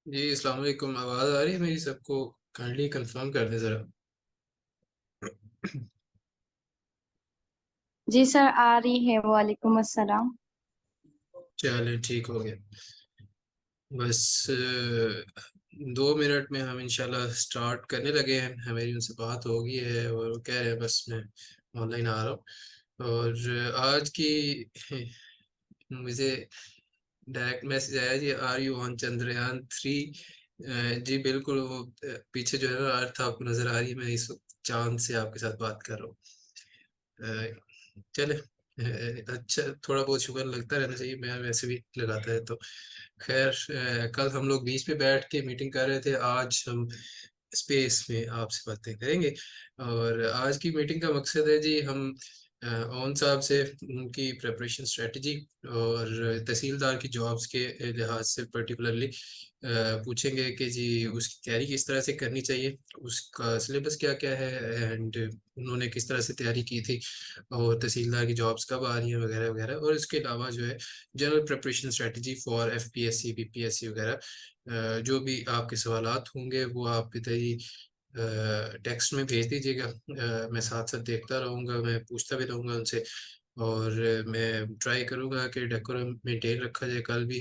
जी अस्सलाम वालेकुम। आवाज़ आ रही है मेरी सबको? काइंडली कंफर्म कर दें ज़रा। जी सर, आ रही है। वालेकुम अस्सलाम। चलें, ठीक हो गया। बस 2 मिनट में हम इंशाल्लाह स्टार्ट करने लगे हैं। हमारी उनसे बात हो गई है और वो कह रहे हैं बस मैं ऑनलाइन आ रहा हूँ। और आज की मुझे डायरेक्ट मैसेज आया जी, आर यू ऑन चंद्रयान 3? जी बिल्कुल। वो पीछे जो है ना अर्थ आपको नज़र आ रही है, मैं इस वक्त चांद से आपके साथ बात कर रहा हूँ। चले, अच्छा, थोड़ा बहुत शुक्र लगता रहना चाहिए, मैं वैसे भी लगाता है तो। खैर, कल हम लोग बीच पे बैठ के मीटिंग कर रहे थे, आज हम स्पेस में आपसे बातें करेंगे। और आज की मीटिंग का मकसद है जी, हम ओन साहब से उनकी प्रिपरेशन स्ट्रेटजी और तहसीलदार की जॉब्स के लिहाज से पर्टिकुलरली पूछेंगे कि जी उसकी तैयारी किस तरह से करनी चाहिए, उसका सिलेबस क्या-क्या है, एंड उन्होंने किस तरह से तैयारी की थी, और तहसीलदार की जॉब्स कब आ रही हैं वगैरह वगैरह। और इसके अलावा जो है general preparation strategy for FPSC BPSC वगैरह। जो भी आपके सवालात होंगे वो आप बताइए, टेक्स्ट में भेज दीजिएगा। मैं साथ साथ देखता रहूँगा, मैं पूछता भी रहूँगा उनसे। और मैं ट्राई करूँगा कि डेकोरम मेंटेन रखा जाए। कल भी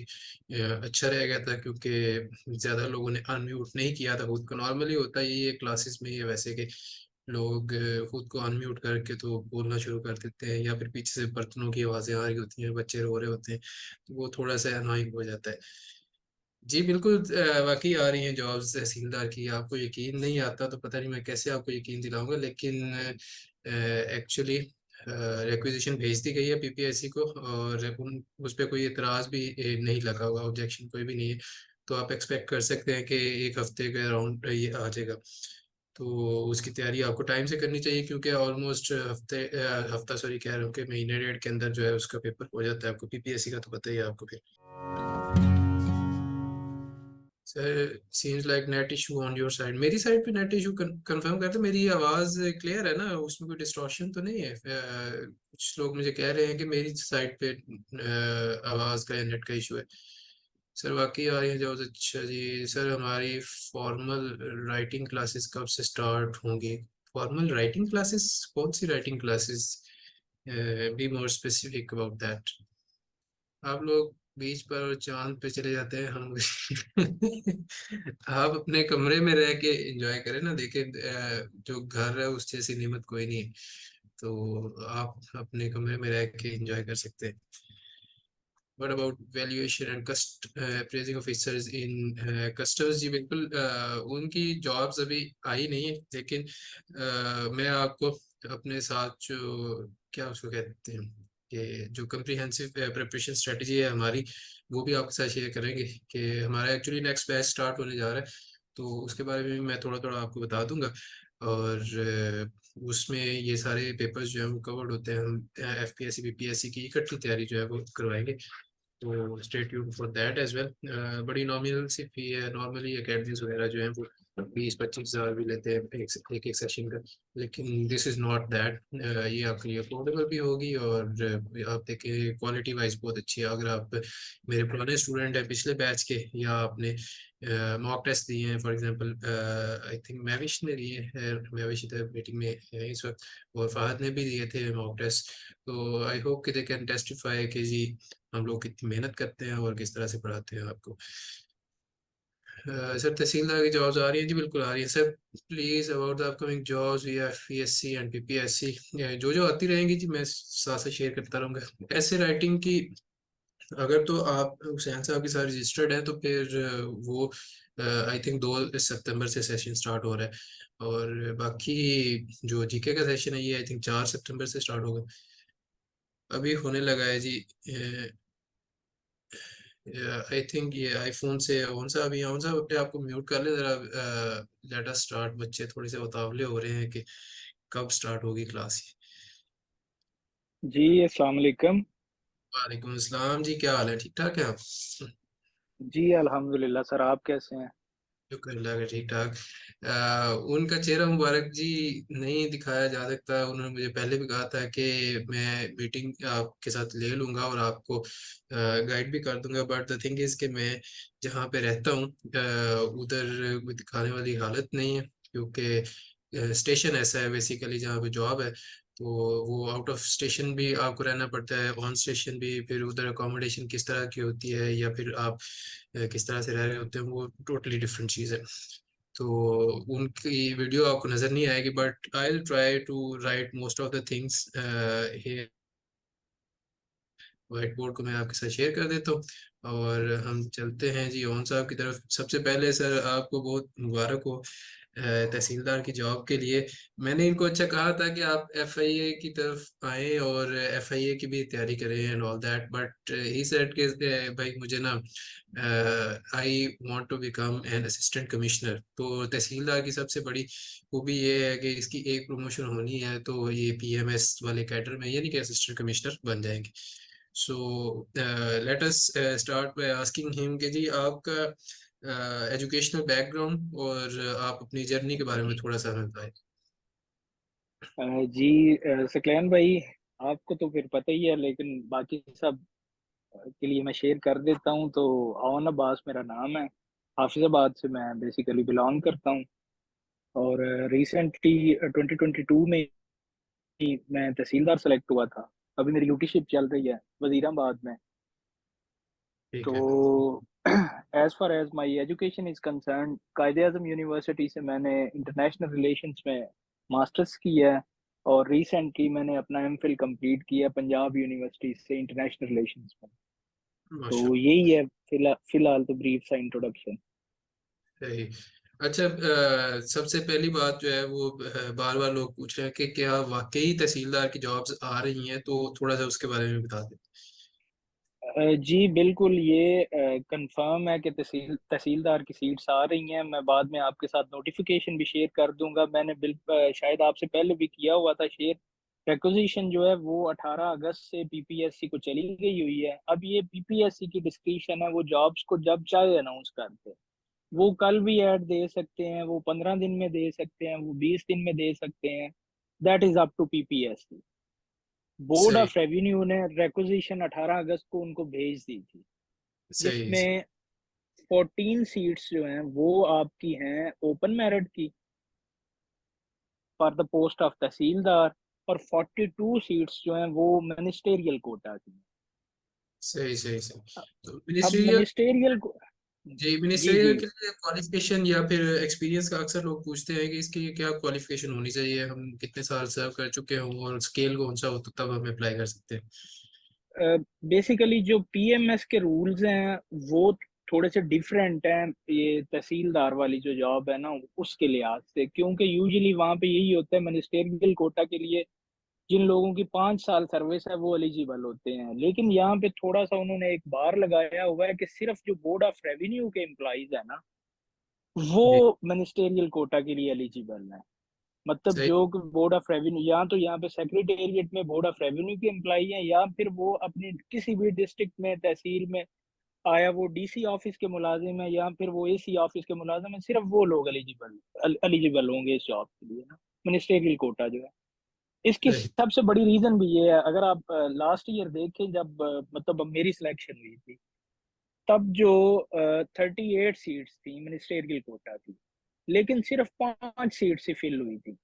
अच्छा रह गया था क्योंकि ज़्यादा लोगों ने अनम्यूट नहीं किया था खुद को। नॉर्मली होता ही है क्लासेस में ये वैसे कि लोग खुद को अनम्यूट करके तो बोलना शुरू कर देते हैं, या फिर पीछे से बर्तनों की आवाज़ें आ रही होती हैं, बच्चे रो रहे होते हैं, तो वो थोड़ा सा अनोइंग हो जाता है। जी बिल्कुल, वाक़ई आ रही हैं जॉब्स तहसीलदार की। आपको यकीन नहीं आता तो पता नहीं मैं कैसे आपको यकीन दिलाऊँगा, लेकिन एक्चुअली रिक्विज़िशन भेज दी गई है पीपीएससी को, और उन उस पे कोई एतराज़ भी नहीं लगा हुआ, ऑब्जेक्शन कोई भी नहीं है। तो आप एक्सपेक्ट कर सकते हैं कि 1 हफ़्ते के अराउंड ये आ जाएगा। तो उसकी तैयारी आपको टाइम से करनी चाहिए क्योंकि ऑलमोस्ट हफ़्ता सॉरी कह रहा हूँ कि महीने डेढ़ के अंदर जो है उसका पेपर हो जाता है। आपको पीपीएससी का तो पता ही है आपको फिर। Sir seems like net issue on your side. मेरी साइड पे नेट इशू कंफर्म करते, मेरी आवाज़ क्लियर है ना, उसमें कोई डिस्टॉर्शन तो नहीं है? कुछ लोग मुझे कह रहे हैं कि मेरी साइड पे आवाज़ का या नेट का इशू है। सर वाकई आ रही है जॉब्स? अच्छा जी सर, हमारी फॉर्मल राइटिंग क्लासेस कब से स्टार्ट होंगी? Formal writing classes? कौन सी writing classes? Be more specific about that. आप लोग बीच पर चांद पे चले जाते हैं, हम आप अपने कमरे में रह के एंजॉय करें ना। देखें, जो घर है उस जैसी नेमत कोई नहीं है, तो आप अपने कमरे में रह के एंजॉय कर सकते हैं। व्हाट अबाउट वैल्यूएशन एंड कस्ट अप्रेजिंग ऑफिसर्स इन कस्टम्स? जी बिल्कुल, उनकी जॉब्स अभी आई नहीं है, लेकिन मैं आपको अपने साथ जो क्या उसको कहते हैं कि जो कम्प्रिहेंसिव प्रिपरेशन स्ट्रेटजी है हमारी, वो भी आपके साथ शेयर करेंगे कि हमारा एक्चुअली नेक्स्ट बैच स्टार्ट होने जा रहा है। तो उसके बारे में भी मैं थोड़ा थोड़ा आपको बता दूंगा। और उसमें ये सारे पेपर्स जो हैं वो कवर्ड होते हैं। हम एफपीएससी बीपीएससी की इकट्ठी तैयारी जो है वो करवाएंगे। तो stay tuned for that as well. बड़ी नॉमिनल सी फी है। नॉर्मली एकेडमीज वगैरह जो हैं वो 20-25 हज़ार भी लेते हैं एक एक सेशन का, लेकिन दिस इज़ नॉट दैट। ये आपके लिए अफोर्डेबल भी होगी, और आप देखें क्वालिटी वाइज बहुत अच्छी है। अगर आप मेरे पुराने स्टूडेंट हैं पिछले बैच के, या आपने मॉक टेस्ट दिए हैं, फॉर एग्जांपल आई थिंक मैविश ने दिए हैं, मैविश इधर मीटिंग में है इस वक्त, और फहद ने भी दिए थे मॉक टेस्ट। तो आई होप कि दे कैन टेस्टिफाई कि जी हम लोग कितनी मेहनत करते हैं और किस तरह से पढ़ाते हैं आपको। सर तहसीलदार की जॉब्स आ रही हैं? जी बिल्कुल आ रही है sir. Please about the upcoming jobs वी एफपीएससी एंड पीपीएससी, जो जो आती रहेंगी जी मैं साथ साथ शेयर करता रहूँगा। ऐसे राइटिंग की अगर तो आप हुसैन साहब के साथ रजिस्टर्ड है तो फिर वो आई थिंक 2 सितंबर से सेशन स्टार्ट हो रहा है। और बाकी जो जीके का सेशन है ये आई थिंक 4 सितंबर से स्टार्ट होगा। अभी होने लगा है जी। आई थिंक ये आईफोन से कौन सा, अभी कौन सा अपने आपको म्यूट कर ले जरा। Let us start. बच्चे थोड़े से उतावले हो रहे हैं कि कब स्टार्ट होगी क्लास। जी अस्सलाम वालेकुम। वालेकुम अस्सलाम जी, क्या हाल है? ठीक ठाक है आप? जी अल्हम्दुलिल्लाह सर, आप कैसे हैं? शुक्र अल्लाह का ठीक ठाक। उनका चेहरा मुबारक जी नहीं दिखाया जा सकता। उन्होंने मुझे पहले भी कहा था कि मैं मीटिंग आपके साथ ले लूंगा और आपको गाइड भी कर दूंगा, बट द थिंग इज कि मैं जहाँ पे रहता हूँ उधर कोई दिखाने वाली हालत नहीं है, क्योंकि स्टेशन ऐसा है बेसिकली जहाँ पे जॉब है। तो वो आउट ऑफ स्टेशन भी आपको रहना पड़ता है, ऑन स्टेशन भी। फिर उधर अकोमोडेशन किस तरह की होती है या फिर आप किस तरह से रह रहे होते हैं, वो टोटली डिफरेंट चीज़ है। तो उनकी वीडियो आपको नज़र नहीं आएगी, but I will try to write most of the things here. White board को मैं आपके साथ शेयर कर देता हूँ और हम चलते हैं जी ओन साहब की तरफ। सबसे पहले सर आपको बहुत मुबारक हो तहसीलदार की जॉब के लिए। मैंने इनको अच्छा कहा था कि आप एफआईए की तरफ आए और एफआईए की भी तैयारी करें and all that, but he said कि भाई मुझे ना I want to become an assistant commissioner. तो तहसीलदार की सबसे बड़ी खूबी ये है कि इसकी एक प्रमोशन होनी है तो ये पीएमएस वाले कैडर में, यानी कि असिस्टेंट कमिश्नर बन जाएंगे। So let us start by asking him कि जी आपका एजुकेशनल बैकग्राउंड और आप अपनी जर्नी के बारे में थोड़ा सा हमें बताएं। जी सकलैन भाई, आपको तो फिर पता ही है, लेकिन बाकी सब के लिए मैं शेयर कर देता हूँ। तो आवन अब्बास मेरा नाम है। हाफिजाबाद से मैं बेसिकली बिलोंग करता हूँ। और रिसेंटली 2022 में ही मैं तहसीलदार सेलेक्ट हुआ था। अभी मेरी ड्यूटीशिप चल रही है वजीराबाद में। ठीक है। तो as far as my education is concerned, Quaid Azam university से मैंने इंटरनेशनल रिलेशंस में मास्टर्स किया है। और रिसेंटली मैंने अपना एमफिल कंप्लीट किया पंजाब यूनिवर्सिटी से इंटरनेशनल रिलेशंस में। तो माशाल्लाह। यही है फिलहाल तो ब्रीफ सा इंट्रोडक्शन। सही। अच्छा, सबसे पहली बात जो है वो बार बार लोग पूछ रहे हैं कि क्या वाकई तहसीलदार की जॉब्स आ रही हैं, तो थोड़ा सा उसके बारे में बता दें। जी बिल्कुल, ये कंफर्म है कि तहसीलदार की सीट्स आ रही हैं। मैं बाद में आपके साथ नोटिफिकेशन भी शेयर कर दूंगा। मैंने शायद आपसे पहले भी किया हुआ था शेयर। रिक्वेजिशन जो है वो 18 अगस्त से पीपीएससी को चली गई हुई है। अब ये पीपीएससी की डिस्क्रिप्शन है, वो जॉब्स को जब चाहे अनाउंस करते हैं। वो कल भी ऐड दे सकते हैं, वो 15 दिन में दे सकते हैं, वो 20 दिन में दे सकते हैं। That is up to PPSC. Board सही। ऑफ रेवेन्यू ने रिक्वेजिशन 18 अगस्त को उनको भेज दी थी, सही। जिसमें 14 सीट्स जो हैं वो आपकी हैं ओपन मेरिट की फॉर द पोस्ट ऑफ तहसीलदार। और 42 सीट्स जो हैं वो मिनिस्टेरियल कोटा की हैं। सही। सही। सही। तो अब मिनिस्ट्रियल। मिनिस्टेरियल जी, जी मिनिस्ट्रियल जी। के लिए क्वालिफिकेशन या फिर एक्सपीरियंस का अक्सर लोग पूछते हैं कि इसकी क्या क्वालिफिकेशन होनी चाहिए, हम कितने साल सर्व कर चुके हों और स्केल कौन सा हो तो तब हम अप्लाई कर सकते हैं। बेसिकली जो पीएमएस के रूल्स हैं वो थोड़े से डिफरेंट हैं, ये तहसीलदार वाली जो जॉब है ना उसके लिहाज से, क्योंकि यूजुअली वहाँ पे यही होता है मिनिस्टेरियल कोटा के लिए जिन लोगों की 5 साल सर्विस है वो एलिजिबल होते हैं। लेकिन यहाँ पे थोड़ा सा उन्होंने एक बार लगाया हुआ है कि सिर्फ जो बोर्ड ऑफ रेवेन्यू के एम्प्लॉइज है ना वो जी। मिनिस्टेरियल कोटा के लिए एलिजिबल है। मतलब सही। जो बोर्ड ऑफ रेवेन्यू, या तो यहाँ पे सेक्रेटेरिएट में बोर्ड ऑफ रेवेन्यू के एम्प्लॉई हैं, या फिर वो अपनी किसी भी डिस्ट्रिक्ट में तहसील में आया वो डीसी ऑफिस के मुलाजिम है, या फिर वो एसी ऑफिस के मुलाजिम है। सिर्फ वो लोग एलिजिबल होंगे इस जॉब के लिए ना, मिनिस्टेरियल कोटा जो है। इसकी सही। सबसे बड़ी रीजन भी ये है, अगर आप लास्ट ईयर देखें जब मतलब अब मेरी सिलेक्शन हुई थी, तब जो 38 सीट्स थी मिनिस्टेरियल कोटा की, लेकिन सिर्फ 5 सीट से फिल हुई थी।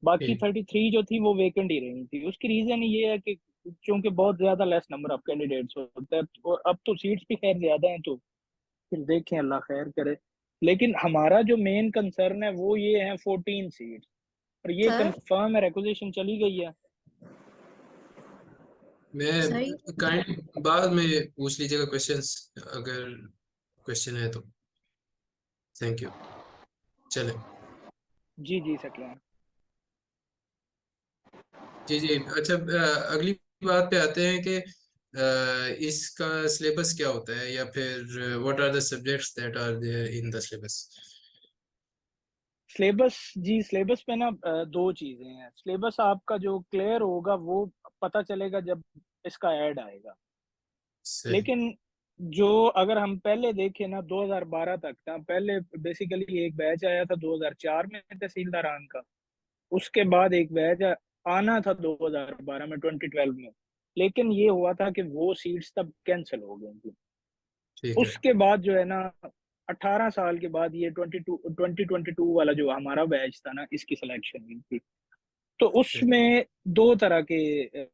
बाकी ठीक। 33 जो थी वो वेकेंट ही रही थी। उसकी रीजन ये है कि क्योंकि बहुत ज्यादा लेस नंबर ऑफ कैंडिडेट्स होता है, और अब तो सीट्स भी खैर ज्यादा हैं, तो फिर देखें, अल्लाह खैर करे। लेकिन हमारा जो मेन कंसर्न है वो ये है 14 सीट्स, और ये सर कंफर्म है, रिक्वेजिशन चली गई है। सही। मैं काइंड बाद में पूछ लीजिएगा क्वेश्चंस, अगर क्वेश्चन है तो। Thank you. चलें। जी जी सकलैन। जी जी। अच्छा, अगली बात पे आते हैं कि इसका सिलेबस क्या होता है या फिर what are the subjects that are there in the syllabus. Syllabus, जी सिलेबस पे ना दो चीजें हैं। सिलेबस आपका जो क्लियर होगा वो पता चलेगा जब इसका ऐड आएगा। सही। लेकिन जो अगर हम पहले देखें ना 2012 तक था, पहले बेसिकली एक बैच आया था 2004 में तहसीलदारान का, उसके बाद एक बैच आना था 2012 में 2012 में, लेकिन ये हुआ था कि वो सीट्स तब कैंसिल हो गई थी। ठीक है। उसके बाद जो है ना 18 साल के बाद ये 2022 वाला जो हमारा बैच था ना, इसकी सिलेक्शन हुई थी। तो ठीक उसमें दो तरह के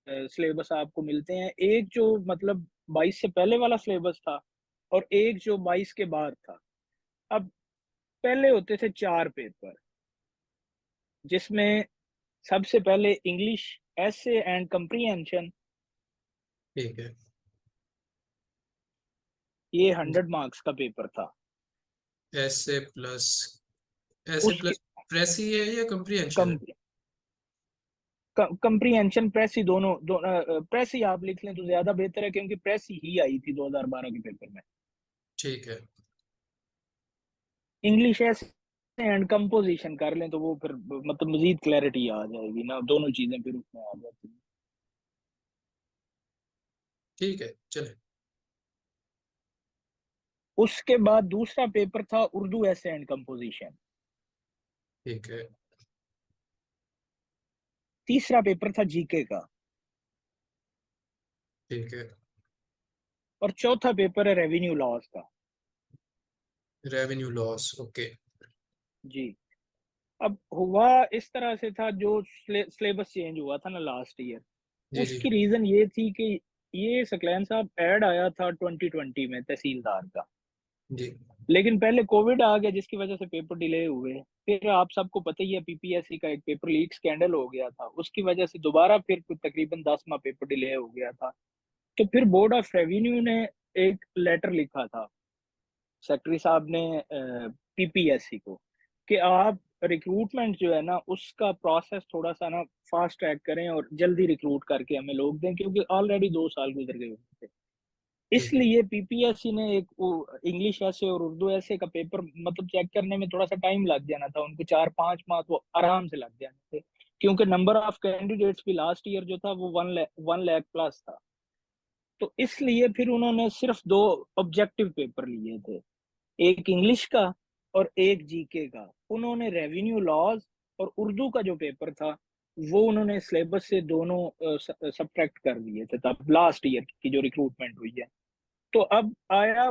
सिलेबस आपको मिलते हैं, एक जो मतलब 22 से पहले वाला सिलेबस था और एक जो 22 के बाद था। अब पहले होते थे 4 पेपर, जिसमें सबसे पहले इंग्लिश, एसे एंड कंप्रीहेंशन, ठीक है। ये 100 मार्क्स का पेपर था। ऐसे प्लस, ऐसे उसके प्लस प्रेसी है या कंप्रीहेंशन है? कंप्रीहेंशन प्रेसी दोनों प्रेसी आप लिख लें तो ज्यादा बेहतर है, क्योंकि प्रेसी ही आई थी 2012 के पेपर में। ठीक है। इंग्लिश एसे एंड कंपोजिशन कर लें तो वो फिर मतलब मजीद क्लैरिटी आ जाएगी ना, दोनों चीजें फिर उसमें आ जाती हैं। ठीक है, चले। उसके बाद दूसरा पेपर था उर्दू एसे एंड कंपोजिशन। ठीक है। तीसरा पेपर था जीके का। ठीक है। और चौथा पेपर है रेवेन्यू लॉस का। Revenue loss, okay. जी। अब हुआ इस तरह से था, जो सिलेबस चेंज हुआ था ना लास्ट ईयर, जी जी। उसकी रीजन ये थी कि ये सकलैन साहब ऐड आया था 2020 में तहसीलदार का, जी लेकिन पहले कोविड आ गया जिसकी वजह से पेपर डिले हुए। फिर आप सबको पता ही है पीपीएससी का एक पेपर लीक स्कैंडल हो गया था, उसकी वजह से दोबारा फिर कुछ तकरीबन 10 माह पेपर डिले हो गया था। तो फिर बोर्ड ऑफ रेवेन्यू ने एक लेटर लिखा था सेक्रेटरी साहब ने पीपीएससी को, कि आप रिक्रूटमेंट जो है ना उसका प्रोसेस थोड़ा सा ना फास्ट ट्रैक करें और जल्दी रिक्रूट करके हमें लोग दें, क्योंकि ऑलरेडी 2 साल गुजर गए हुए थे। ठीक है। इसलिए पीपीएससी ने एक इंग्लिश ऐसे और उर्दू ऐसे का पेपर मतलब चेक करने में थोड़ा सा टाइम लग जाना था उनको, 4-5 माह तो आराम से लग जाने थे, क्योंकि नंबर ऑफ कैंडिडेट्स भी लास्ट ईयर जो था वो 1 लाख प्लस था। तो इसलिए फिर उन्होंने सिर्फ 2 ऑब्जेक्टिव पेपर लिए थे, एक इंग्लिश का और एक जीके का। उन्होंने रेवेन्यू लॉज और उर्दू का जो पेपर था वो उन्होंने सिलेबस से दोनों सब्ट्रैक्ट कर दिए थे तब लास्ट ईयर की जो रिक्रूटमेंट हुई है। तो अब आया,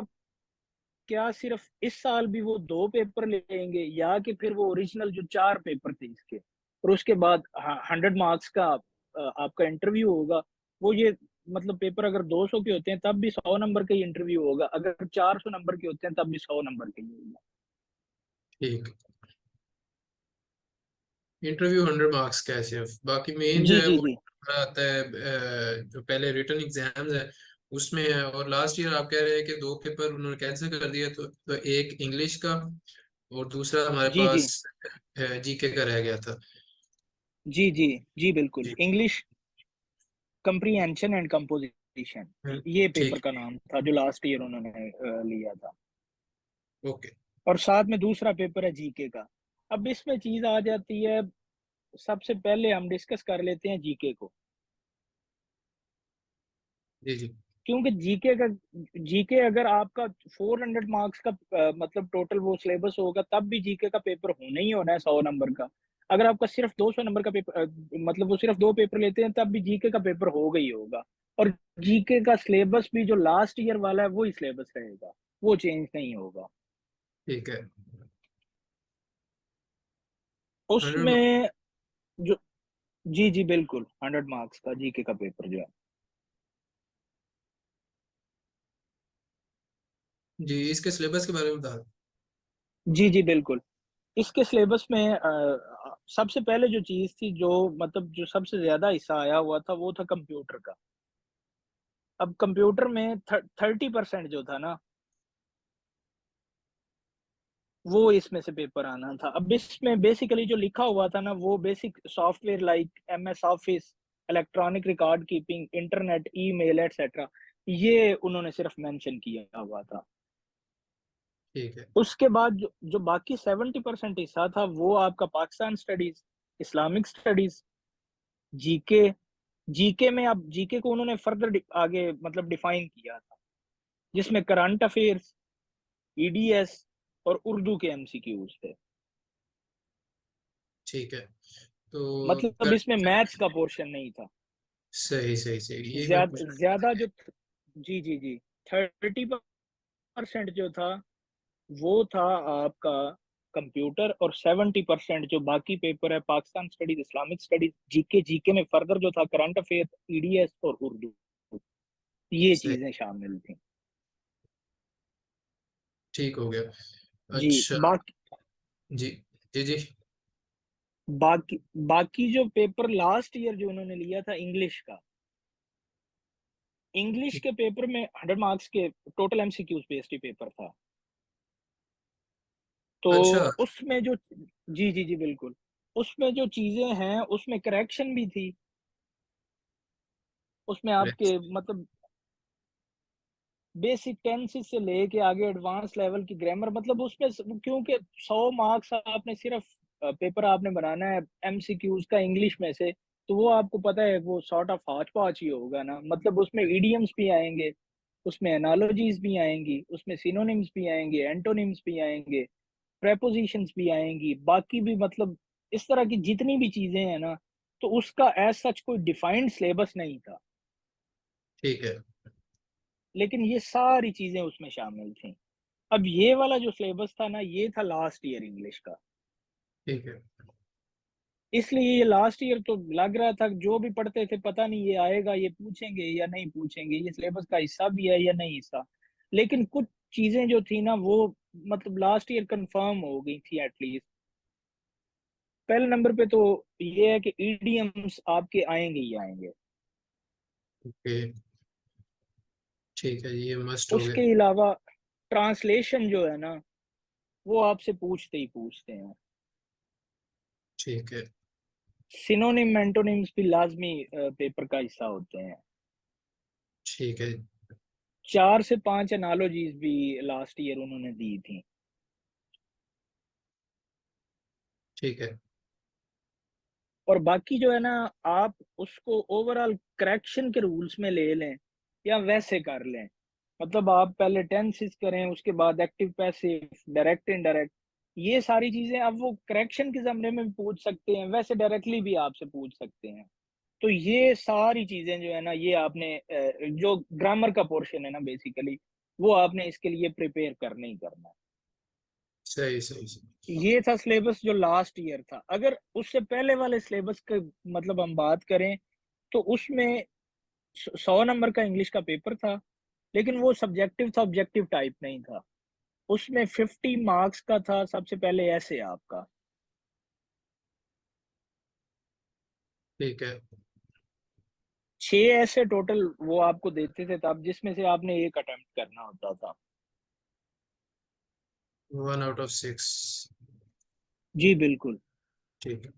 क्या सिर्फ इस साल भी वो 2 पेपर लेंगे, या कि फिर वो ओरिजिनल जो 4 पेपर थे इसके और उसके बाद 100 मार्क्स का आपका इंटरव्यू होगा। वो ये मतलब पेपर अगर 200 के होते हैं तब भी 100 नंबर का ही इंटरव्यू होगा, अगर 400 नंबर के होते हैं तब भी 100 नंबर का ही होगा। ठीक। इंटरव्यू 100 मार्क्स का है सिर्फ, बाकी मेन जो जी है जी वो जी। आता है जो पहले रिटर्न एग्जाम्स है उसमें है। और लास्ट ईयर आप कह रहे हैं कि 2 पेपर उन्होंने कैंसिल कर दिया, तो एक इंग्लिश का और दूसरा हमारे जी जी पास जीके का रह गया था। जी जी जी बिल्कुल, जी। इंग्लिश कंप्रीहेंशन एंड कंपोजिशन, ये पेपर ठीक। का नाम था जो लास्ट ईयर उन्होंने लिया था। ओके। और साथ में दूसरा पेपर है जीके का। अब इसमें चीज आ जाती है, सबसे पहले हम डिस्कस कर लेते हैं जीके को, जी जी। क्योंकि जीके अगर आपका 400 मार्क्स का मतलब टोटल वो सिलेबस होगा तब भी जीके का पेपर होना ही होना है 100 नंबर का। अगर आपका सिर्फ 200 नंबर का पेपर मतलब वो सिर्फ 2 पेपर लेते हैं तब भी जीके का पेपर होगा ही होगा। और जीके का सिलेबस भी जो लास्ट ईयर वाला है वही सिलेबस रहेगा, वो चेंज नहीं होगा ठीक है। 100। उसमें। जो जी जी बिल्कुल, 100 मार्क्स का जीके का पेपर जो है। जी, इसके सिलेबस के बारे में बता। जी जी बिल्कुल, इसके सिलेबस में सबसे पहले जो चीज थी, जो मतलब जो सबसे ज्यादा हिस्सा आया हुआ था वो था कंप्यूटर का। अब कंप्यूटर में 30% जो था ना वो इसमें से पेपर आना था। अब इसमें बेसिकली जो लिखा हुआ था ना वो basic software like MS office, electronic record keeping, internet, email etcetera, ये उन्होंने सिर्फ मेंशन किया हुआ था। ठीक है। उसके बाद जो बाकी 70% हिस्सा था वो आपका Pakistan studies, Islamic studies, GK. GK में अब जीके को उन्होंने फर्दर आगे मतलब डिफाइन किया था जिसमें करंट अफेयर्स, ईडीएस और उर्दू के एमसीक्यूज थे। ठीक है। तो मतलब इसमें मैथ्स का पोर्शन नहीं था। सही सही सही, यही मैं पूछ। ज्यादा जो जी जी जी 30% जो था वो था आपका कंप्यूटर, और 70% जो बाकी पेपर है, Pakistan studies, Islamic studies, GK, GK में फर्दर जो था करंट अफेयर, ईडीएस और उर्दू, ये सही, चीजें शामिल थी। ठीक हो गया। जी अच्छा। बाकी जी जी जी। बाकी बाकी जो पेपर लास्ट ईयर जो उन्होंने लिया था इंग्लिश का, इंग्लिश के पेपर में 100 मार्क्स के टोटल एमसीक्यूज बेस्ड पेपर था। तो अच्छा। उसमें जो जी जी जी बिल्कुल, उसमें जो चीजें हैं उसमें करेक्शन भी थी। उसमें आपके मतलब बेसिक टेंसेस से लेके आगे एडवांस लेवल की ग्रामर, मतलब उसमें क्योंकि 100 मार्क्स आपने सिर्फ पेपर आपने बनाना है एमसीक्यूज का इंग्लिश में से, तो वो आपको पता है वो सॉर्ट ऑफ हाच पाच ही होगा ना। मतलब उसमें इडियम्स भी आएंगे, उसमें एनालॉजीज भी आएंगी, उसमें सिनोनिम्स भी आएंगे, एंटोनिम्स भी आएंगे, प्रेपोजिशंस भी आएंगी, बाकी भी मतलब इस तरह की जितनी भी चीजें हैं ना, तो उसका एज सच कोई डिफाइंड सिलेबस नहीं था। ठीक है। लेकिन ये सारी चीजें उसमें शामिल थी। अब ये वाला जो सिलेबस था ना, ये था लास्ट ईयर इंग्लिश का। ठीक है। इसलिए ये लास्ट ईयर तो लग रहा था जो भी पढ़ते थे पता नहीं ये आएगा, ये पूछेंगे या नहीं पूछेंगे, ये सिलेबस का हिस्सा भी है या नहीं हिस्सा। लेकिन कुछ चीजें जो थी ना वो मतलब लास्ट ईयर कंफर्म हो गई थी एटलीस्ट। पहले नंबर पे तो ये है कि ईडीएम्स आपके आएंगे ही आएंगे। ओके। ठीक है, ये मस्ट हो उसके गया। अलावा ट्रांसलेशन जो है ना, वो आपसे पूछते ही पूछते हैं। ठीक है। सिनोनिम एंटोनिम्स भी लाजमी पेपर का हिस्सा होते हैं। ठीक है। 4 से 5 एनालॉजीज भी लास्ट ईयर उन्होंने दी थी। ठीक है। और बाकी जो है ना, आप उसको ओवरऑल करेक्शन के रूल्स में ले लें या वैसे कर लें। मतलब आप पहले टेंसेस करें, उसके बाद एक्टिव पैसिव, डायरेक्ट इनडायरेक्ट, ये सारी चीजें अब वो करेक्शन के जमरे में भी पूछ सकते हैं, वैसे डायरेक्टली भी आपसे पूछ सकते हैं। तो ये सारी चीजें जो है ना, ये आपने जो ग्रामर का पोर्शन है ना बेसिकली, वो आपने इसके लिए प्रिपेयर करना ही करना है। सही सही सही। ये था सिलेबस जो लास्ट ईयर था। अगर उससे पहले वाले सिलेबस का मतलब हम बात करें, तो उसमें 100 नंबर का इंग्लिश का पेपर था, लेकिन वो सब्जेक्टिव था, ऑब्जेक्टिव टाइप नहीं था। उसमें 50 मार्क्स का था सबसे पहले ऐसे आपका। ठीक है। 6 ऐसे टोटल वो आपको देते थे तब, जिसमें से आपने एक अटेम्प्ट करना होता था। 1 आउट ऑफ 6। जी बिल्कुल। ठीक है।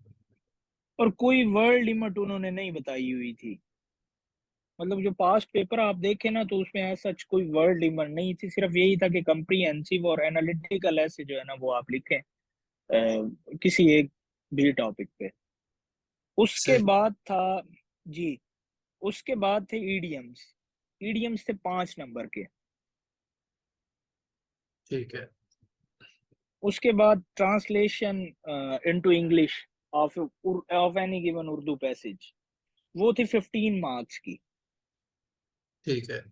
और कोई वर्ड लिमिट उन्होंने नहीं बताई हुई थी। मतलब जो पास्ट पेपर आप देखे ना, तो उसमें ऐसा सच कोई वर्ड लिमिट नहीं थी, सिर्फ यही था कि कंप्रीहेंसिव और एनालिटिकल ऐसे जो है ना वो आप लिखें किसी एक भी टॉपिक पे। उसके सही। बाद था जी, उसके बाद थे ईडीएम्स। ईडीएम्स थे 5 नंबर के। ठीक है। उसके बाद translation into English of of any given Urdu passage, वो थी 15 मार्क्स की। ठीक है।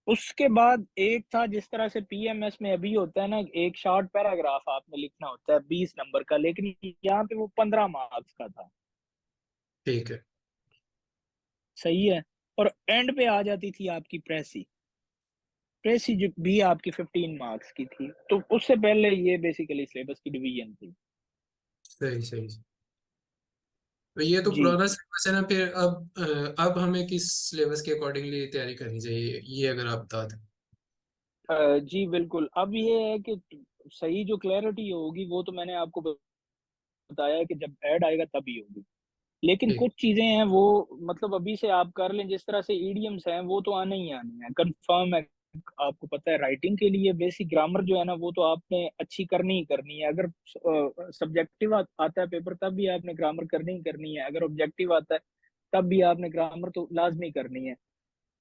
उसके बाद एक था जिस तरह से पीएमएस में अभी होता है ना, एक शॉर्ट पैराग्राफ आपने लिखना होता है 20 नंबर का, लेकिन यहाँ पे वो 15 मार्क्स का था। ठीक है। सही है। और एंड पे आ जाती थी आपकी प्रेसी। प्रेसी जो भी आपकी 15 मार्क्स की थी। तो उससे पहले ये बेसिकली सिलेबस की डिवीजन थी। सही सही। तो ये तो जी पुराना सिलेबस है ना, फिर अब हमें किस सिलेबस के अकॉर्डिंगली तैयारी करनी चाहिए, ये अगर आप बता दें। जी बिल्कुल। अब ये है कि सही जो क्लैरिटी होगी वो तो मैंने आपको बताया है कि जब ऐड आएगा तभी होगी। लेकिन ठीक। कुछ चीजें हैं वो मतलब अभी से आप कर लें, जिस तरह से ईडियम्स हैं वो तो आने ही आने हैं, कंफर्म है। आपको पता है राइटिंग के लिए बेसिक ग्रामर जो है ना वो तो आपने अच्छी करनी ही करनी है। अगर सब्जेक्टिव आता है पेपर तब भी आपने ग्रामर करनी ही करनी है, अगर ऑब्जेक्टिव आता है तब भी आपने ग्रामर तो लाजमी करनी है।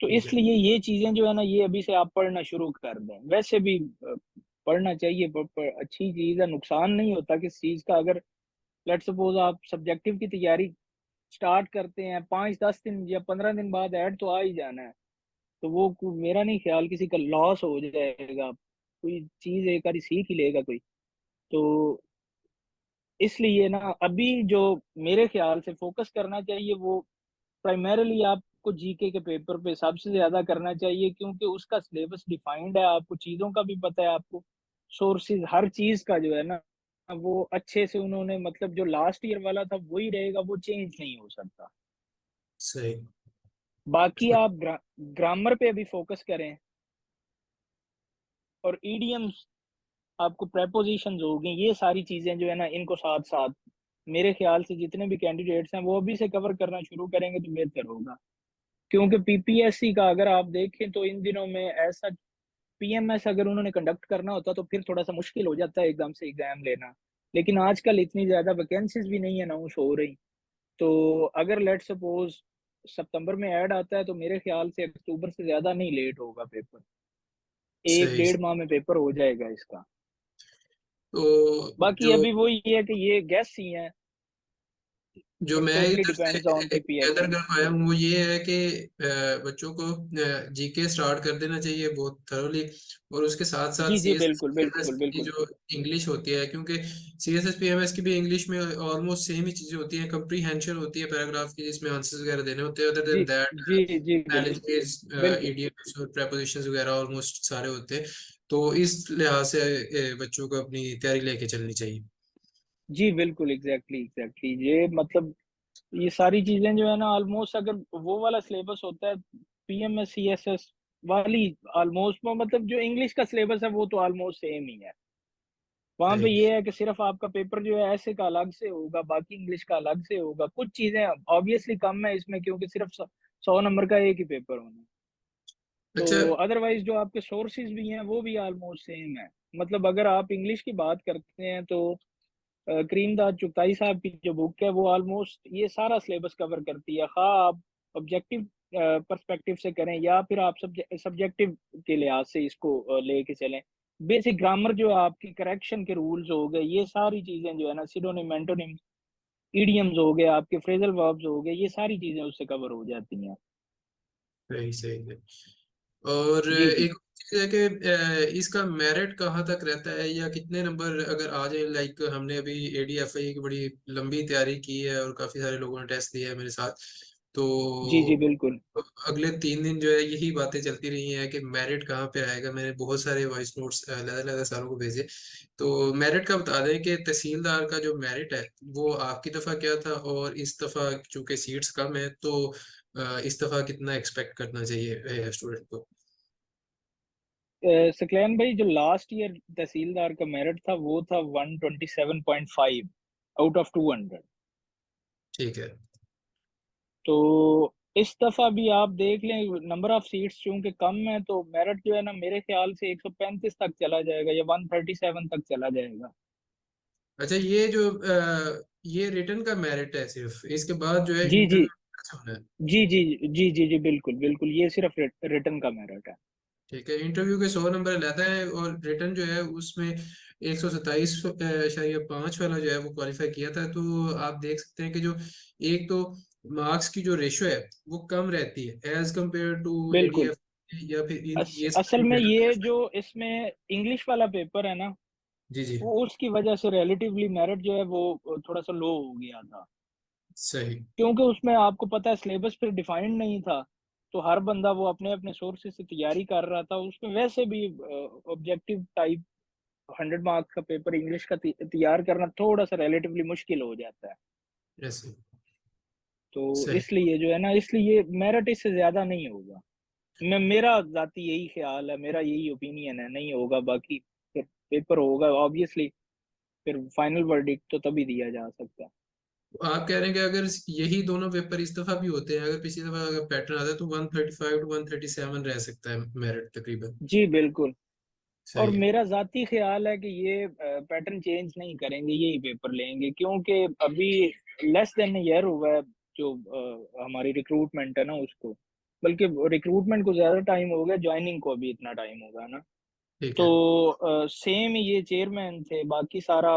तो ठीक है। इसलिए ये चीजें जो है ना, ये अभी से आप पढ़ना शुरू कर दें। वैसे भी पढ़ना चाहिए, अच्छी चीज है, नुकसान नहीं होता किस चीज का। अगर लेट सपोज आप सब्जेक्टिव की तैयारी स्टार्ट करते हैं, 5-10 दिन या 15 दिन बाद ऐड तो आ ही जाना है, तो वो मेरा नहीं ख्याल किसी का लॉस हो जाएगा। कोई चीज एक बार सीख ही लेगा कोई। तो इसलिए ना अभी जो मेरे ख्याल से फोकस करना चाहिए, वो प्राइमरीली आपको जीके के पेपर पे सबसे ज्यादा करना चाहिए, क्योंकि उसका सिलेबस डिफाइंड है, आपको चीजों का भी पता है, आपको सोर्सेज हर चीज का जो है ना, वो अच्छे से उन्होंने, मतलब जो लास्ट ईयर वाला था वही रहेगा, वो चेंज नहीं हो सकता। सही। बाकी आप ग्रामर पे अभी फोकस करें, और ईडियम्स, आपको प्रेपोजिशंस हो गई, ये सारी चीजें जो है ना, इनको साथ साथ मेरे ख्याल से जितने भी कैंडिडेट्स हैं वो अभी से कवर करना शुरू करेंगे तो बेहतर होगा। क्योंकि पीपीएससी का अगर आप देखें तो इन दिनों में ऐसा, पीएमएस अगर उन्होंने कंडक्ट करना होता तो फिर थोड़ा सा मुश्किल हो जाता है एकदम से एग्जाम लेना। लेकिन आजकल इतनी ज्यादा वैकेंसीज भी नहीं अनाउंस हो रही, तो अगर लेट सपोज सितंबर में ऐड आता है तो मेरे ख्याल से अक्टूबर से ज्यादा नहीं लेट होगा पेपर, एक सही। 1.5 माह में पेपर हो जाएगा इसका। तो बाकी जो अभी वही है कि ये गैस ही है, जो इट मैं टोटली इधर से डिपेंड्स ऑन गैदर पीपीएससी। कर पाया हूँ वो ये है कि बच्चों को जीके स्टार्ट कर देना चाहिए बहुत थरोली, और उसके साथ साथ G C G S S बिल्कुल पी एम एस बिल्कुल की बिल्कुल। जो इंग्लिश होती है, क्योंकि C S S P M S की भी इंग्लिश में ऑलमोस्ट सेम ही चीजें होती हैं, कंप्रीहेंशन होती है पैराग्राफ की जिसमें आंसर्स वगैरह देने होते हैं। अदर जी देन दैट जी जी बिल्कुल एनालॉजीज, बिल्कुल। इडियम्स और प्रेपोजिशंस वगैरह ऑलमोस्ट सारे होते हैं। तो इस लिहाज से बच्चों को अपनी तैयारी लेके चलनी चाहिए। जी बिल्कुल, एग्जैक्टली एग्जैक्टली, ये मतलब ये सारी चीजें जो है ना, ऑलमोस्ट अगर वो वाला सिलेबस होता है पीएमएस सीएसएस वाली, ऑलमोस्ट मतलब जो इंग्लिश का सिलेबस है वो तो ऑलमोस्ट सेम ही है। वहां पे सही। ये है कि सिर्फ आपका पेपर जो है ऐसे का अलग से होगा, बाकी इंग्लिश का अलग से होगा। कुछ चीजें ऑब्वियसली कम है इसमें, क्योंकि सिर्फ 100 नंबर का एक ही पेपर होना है। तो अच्छा। अदरवाइज जो आपके सोर्सेज भी हैं वो भी ऑलमोस्ट सेम है। मतलब अगर आप इंग्लिश की बात करते हैं तो करीमदाद चुगताई साहब की जो बुक है वो ऑलमोस्ट ये सारा सिलेबस कवर करती है, खा आप ऑब्जेक्टिव पर्सपेक्टिव से करें या फिर आप सब्जेक्टिव के लिहाज से इसको लेके चलें। बेसिक ग्रामर जो है, आपकी करेक्शन के रूल्स हो गए, ये सारी चीजें जो है ना, सिनोनिम एंटोनिम, इडियम्स हो गए, आपके फ्रेजल वर्ब्स हो गए, ये सारी चीजें उससे कवर हो जाती हैं। सही सही है। और जी जी एक चीज है कि इसका मेरिट कहाँ तक रहता है, या कितने नंबर अगर आ जाए। लाइक हमने अभी एडीएफआई की बड़ी लंबी तैयारी की है और काफी सारे लोगों ने टेस्ट दिया है मेरे साथ। तो जी जी बिल्कुल। अगले 3 दिन जो है यही बातें चलती रही हैं कि मेरिट कहाँ पे आएगा। मैंने बहुत सारे वॉइस नोट्स अलग अलग सारों को भेजे। तो मेरिट का बता दें कि तहसीलदार का जो मेरिट है वो आपकी दफा क्या था, और इस दफा चूंकि सीट्स कम है तो इस दफा कितना एक्सपेक्ट करना चाहिए स्टूडेंट को। सकलैन भाई, जो लास्ट ईयर तहसीलदार का मेरिट था वो था 127.5 आउट ऑफ 200। ठीक है। तो इस दफा भी आप देख लें, नंबर ऑफ सीट्स चूंकि कम है, तो मेरिट जो है ना, मेरे ख्याल से 135 तक चला जाएगा या 137 तक चला जाएगा। अच्छा, ये जो ये रिटर्न का मेरिट है सिर्फ, इसके बाद जो है जी जी इंटरव्यू होना है। जी जी जी जी जी बिल्कुल बिल्कुल, ये सिर्फ रिटर्न का मेरिट है। ठीक है, इंटरव्यू के 100 नंबर लेता है, और रिटर्न जो है उसमें 127.5 वाला जो है वो क्वालिफाई किया था। तो आप देख सकते हैं कि जो एक तो मार्क्स की जो रेशो है वो कम रहती है एज कंपेयर टू बिल्कुल। एडीएफ, या फिर इन ये असल सारी में ये रिटर्न। जो इसमें इंग्लिश वाला पेपर है ना, जी जी। वो उसकी वजह से रिलेटिवली मेरिट जो है वो थोड़ा सा लो हो गया था। सही। क्योंकि उसमें आपको पता है सिलेबस फिर डिफाइंड नहीं था, तो हर बंदा वो अपने अपने सोर्सेज से तैयारी कर रहा था। उसमें वैसे भी ऑब्जेक्टिव टाइप 100 मार्क्स का पेपर इंग्लिश का तैयार करना थोड़ा सा रिलेटिवली मुश्किल हो जाता है। ऐसे। तो सही। इसलिए जो है ना, इसलिए मेरिट इससे ज्यादा नहीं होगा। मेरा जाती यही ख्याल है, मेरा यही ओपिनियन है, नहीं होगा। बाकी फिर पेपर होगा ऑब्वियसली, फिर फाइनल वर्डिक्ट तो तभी दिया जा सकता है। आप कह रहे हैं कि अगर यही दोनों पेपर इस दफा भी होते हैं, अगर पिछली दफा अगर पैटर्न आता है तो 135 to 137 रह सकता है मेरिट तकरीबन। जी बिल्कुल। और सही है। मेरा जाती ख्याल है कि ये पैटर्न चेंज नहीं करेंगे, यही पेपर लेंगे, क्योंकि अभी लेस देन ईयर हुआ है जो हमारी रिक्रूटमेंट है ना उसको। बल्कि रिक्रूटमेंट को ज्यादा टाइम हो गया, ज्वाइनिंग को अभी इतना टाइम होगा ना। ठीक है। तो सेम ये चेयरमैन थे, बाकी सारा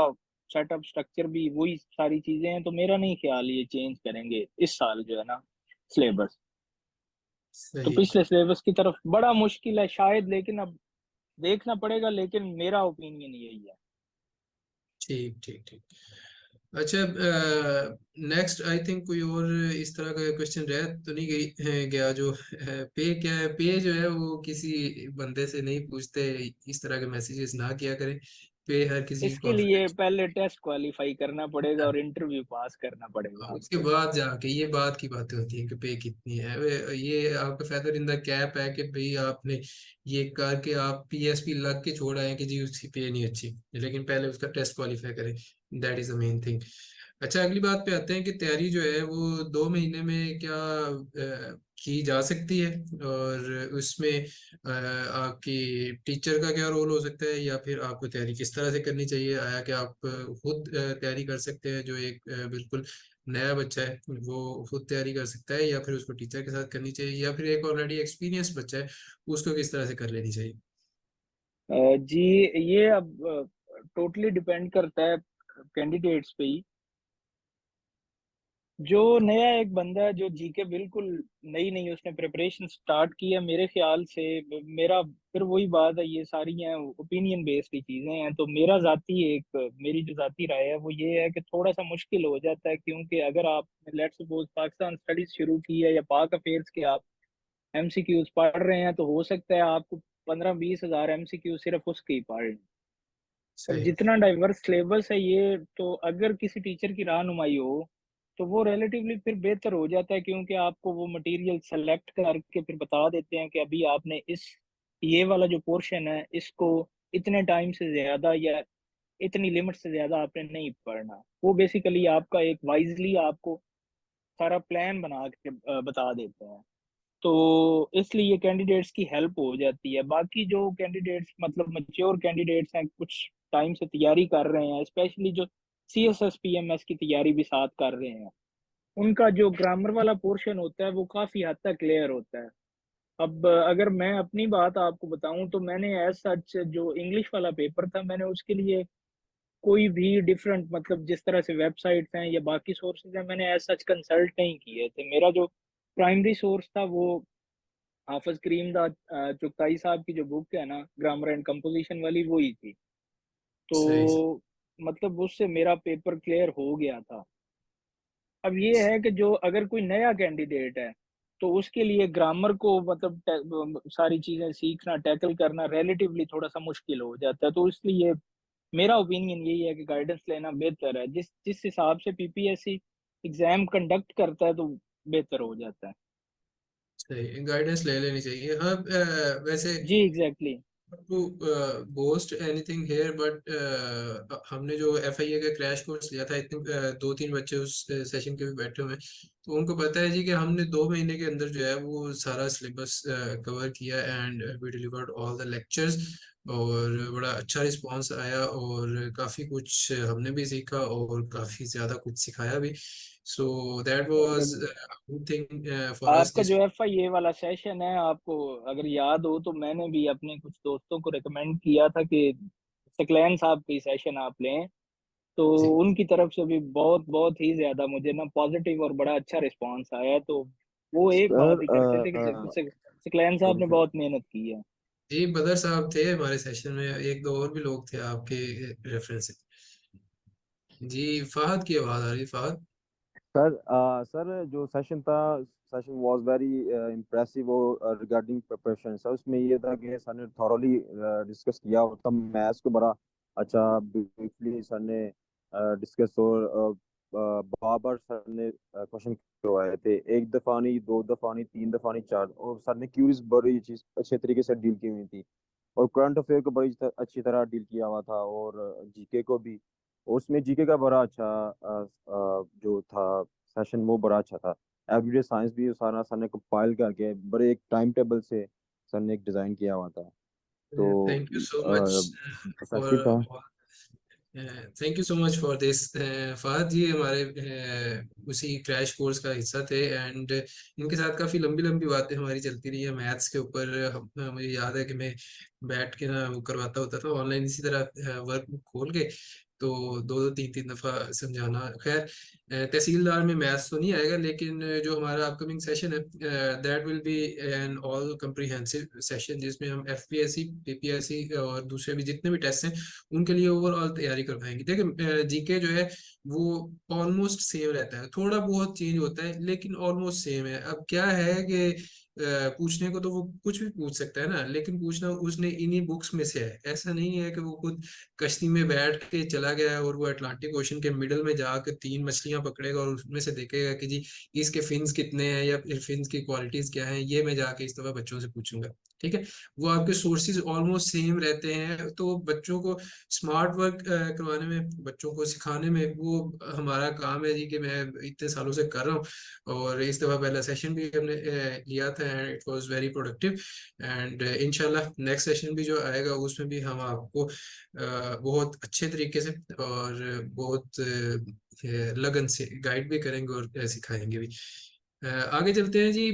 सेटअप स्ट्रक्चर भी वही सारी चीजें हैं, तो मेरा नहीं ख्याल ये चेंज करेंगे इस साल जो है ना सिलेबस। तो सही। पिछले सिलेबस की तरफ बड़ा मुश्किल है शायद, लेकिन अब देखना पड़ेगा, लेकिन मेरा ओपिनियन यही है। ठीक ठीक ठीक। अच्छा, नेक्स्ट आई थिंक कोई और इस तरह का क्वेश्चन रह तो नहीं गया जो पे क्या है, पे जो है वो किसी बंदे से नहीं पूछते, इस तरह के मैसेजेस ना किया करें। पे हर किसी की इसके लिए कॉन्फिडेंस। पहले टेस्ट क्वालिफाई करना पड़ेगा और इंटरव्यू पास करना पड़ेगा उसके आपको। बाद जाके ये बात की बातें होती हैं कि पे कितनी है। ये आपका फेदर इन द कैप है कि भाई आपने ये करके आप पीएसपी लग के छोड़ आए कि जी उसकी पे नहीं अच्छी, लेकिन पहले उसका टेस्ट क्वालिफाई करें। That is the main thing. अच्छा, अगली बात पे आते हैं कि तैयारी जो है वो 2 महीने में क्या की जा सकती है, और उसमें आपकी टीचर का क्या रोल हो सकता है, या फिर आपको तैयारी किस तरह से करनी चाहिए? आया कि आप खुद तैयारी कर सकते हैं, जो एक बिल्कुल नया बच्चा है वो खुद तैयारी कर सकता है, या फिर उसको टीचर के साथ करनी चाहिए, या फिर एक ऑलरेडी एक्सपीरियंस बच्चा है उसको किस तरह से कर लेनी चाहिए? जी, ये अब टोटली डिपेंड करता है कैंडिडेट्स पे ही। जो नया एक बंदा है जो जीके बिल्कुल नई नई उसने प्रिपरेशन स्टार्ट की है, मेरे ख्याल से मेरा फिर वही बात है, ये सारी हैं ओपिनियन बेस्ड ही चीजें हैं, तो मेरा जाती एक मेरी जो जाती राय है वो ये है कि थोड़ा सा मुश्किल हो जाता है, क्योंकि अगर आप लेट्स सपोज पाकिस्तान स्टडीज शुरू की है या पाक अफेयर्स के आप एमसीक्यूज पढ़ रहे हैं, तो हो सकता है आपको 15-20 हज़ार एमसीक्यू सिर्फ उसके ही पढ़ लें। और सही। जितना डाइवर्स सिलेबस है ये, तो अगर किसी टीचर की रहनुमाई हो तो वो रिलेटिवली फिर बेहतर हो जाता है, क्योंकि आपको वो मटेरियल सेलेक्ट करके फिर बता देते हैं कि अभी आपने इस ये वाला जो पोर्शन है इसको इतने टाइम से ज्यादा या इतनी लिमिट से ज्यादा आपने नहीं पढ़ना। वो बेसिकली आपका एक वाइजली आपको सारा प्लान बना के बता देते हैं। तो इसलिए कैंडिडेट्स की हेल्प हो जाती है। बाकी जो कैंडिडेट्स मतलब मैच्योर कैंडिडेट्स हैं, कुछ टाइम से तैयारी कर रहे हैं, स्पेशली जो सीएसएस पीएमएस की तैयारी भी साथ कर रहे हैं, उनका जो ग्रामर वाला पोर्शन होता है वो काफी हद तक क्लियर होता है। अब अगर मैं अपनी बात आपको बताऊं तो मैंने एज सच जो इंग्लिश वाला पेपर था, मैंने उसके लिए कोई भी डिफरेंट मतलब जिस तरह से वेबसाइट्स हैं या बाकी सोर्सेज हैं, मैंने एज सच कंसल्ट नहीं किए थे। मेरा जो प्राइमरी सोर्स था वो हाफिज करीम दा चुगताई साहब की जो बुक है ना, ग्रामर एंड कंपोजिशन वाली, वो ही थी। तो सही। मतलब उससे मेरा पेपर क्लियर हो गया था। अब ये है कि जो अगर कोई नया कैंडिडेट है तो उसके लिए ग्रामर को मतलब सारी चीजें सीखना, टैकल करना रिलेटिवली थोड़ा सा मुश्किल हो जाता है। तो इसलिए मेरा ओपिनियन यही है कि गाइडेंस लेना बेहतर है, जिस जिस हिसाब से पीपीएससी एग्जाम कंडक्ट करता है तो बेहतर हो जाता है। सही, गाइडेंस ले लेनी चाहिए। हाँ, वैसे जी exactly. To boast anything here, but हमने जो एफआईए का क्रैश कोर्स लिया था, आई थिंक 2-3 बच्चे उस सेशन के भी बैठे हुए हैं, तो उनको पता है जी कि हमने 2 महीने के अंदर जो है वो सारा सिलेबस कवर किया, and we delivered all the lectures, और बड़ा अच्छा रिस्पांस आया, और काफ़ी कुछ हमने भी सीखा और काफ़ी ज़्यादा कुछ सिखाया भी। So that was good thing for us आपका दिस। जो एफआईए वाला सेशन है, आपको अगर याद हो तो मैंने भी अपने कुछ दोस्तों को रिकमेंड किया था कि सकलैन साहब की सेशन आप लें। तो जी उनकी तरफ से भी बहुत बहुत ही ज्यादा मुझे ना पॉजिटिव और बड़ा अच्छा रिस्पांस आया। तो वो एक बात सर ही करते थे कि सकलैन साहब ने बहुत मेहनत की है। जी, बदर साहब थे हमारे सेशन में, एक दो और भी लोग थे आपके रेफरेंस से। जी, फहद की आवाज आ रही, फहद। सर जो सेशन था, सेशन वाज वेरी इम्प्रेसिव और रिगार्डिंग प्रिपरेशन। सर उसमें ये था कि सर ने थॉरोली डिस्कस किया, मतलब मैथ्स को बड़ा अच्छा ब्रीफली सर ने डिस्कस, और बाबर सर ने क्वेश्चन करवाए थे, एक दफा नहीं, दो दफा नहीं, तीन दफा नहीं, चार, और सर ने क्यूज बड़ी चीज अच्छे तरीके से डील की हुई थी, और करंट अफेयर को बड़ी अच्छी तरह डील किया हुआ था, और जीके को भी। और उसमें जीके का बड़ा अच्छा जो था सेशन, वो बड़ा अच्छा था। एवरीडे साइंस भी सारा सर ने कंपाइल करके बड़े एक टाइम टेबल से सर ने एक डिज़ाइन किया हुआ था, तो thank you so much effective था। For thank you so much for this. Fahad ji हमारे उसी क्रैश कोर्स का हिस्सा थे, एंड इनके साथ काफ़ी लंबी लंबी बातें हमारी चलती रही है मैथ्स के ऊपर। मुझे याद है कि मैं बैठ के ना वो करवाता होता था ऑनलाइन इसी तरह वर्क खोल के, तो दो दो तीन तीन दफ़ा समझाना। खैर तहसीलदार में मैथ्स तो नहीं आएगा, लेकिन जो हमारा अपकमिंग सेशन है that will be an all comprehensive session, जिसमें हम एफपीएससी, पीपीएससी और दूसरे भी जितने भी टेस्ट हैं उनके लिए ओवरऑल तैयारी करवाएंगे। देखिए जीके जो है वो ऑलमोस्ट सेम रहता है, थोड़ा बहुत चेंज होता है लेकिन ऑलमोस्ट सेम है। अब क्या है कि पूछने को तो वो कुछ भी पूछ सकता है ना, लेकिन पूछना उसने इन्हीं बुक्स में से है। ऐसा नहीं है कि वो खुद कश्ती में बैठ के चला गया है और वो अटलांटिक ओशन के मिडल में जाकर तीन मछलियां पकड़ेगा और उसमें से देखेगा कि जी इसके फिन्स कितने हैं या फिर फिन्स की क्वालिटीज क्या हैं, ये मैं जाके इस दफा बच्चों से पूछूंगा। ठीक है, वो आपके सोर्सेज ऑलमोस्ट सेम रहते हैं, तो बच्चों को स्मार्ट वर्क करवाने में, बच्चों को सिखाने में वो हमारा काम है जी, कि मैं इतने सालों से कर रहा हूँ। और इस दफ़ा पहला सेशन भी हमने लिया था and it was very productive. And इंशाल्लाह नेक्स्ट सेशन भी जो आएगा उसमें भी हम आपको बहुत अच्छे तरीके से और बहुत लगन से गाइड भी करेंगे और सिखाएंगे भी। आगे चलते हैं जी।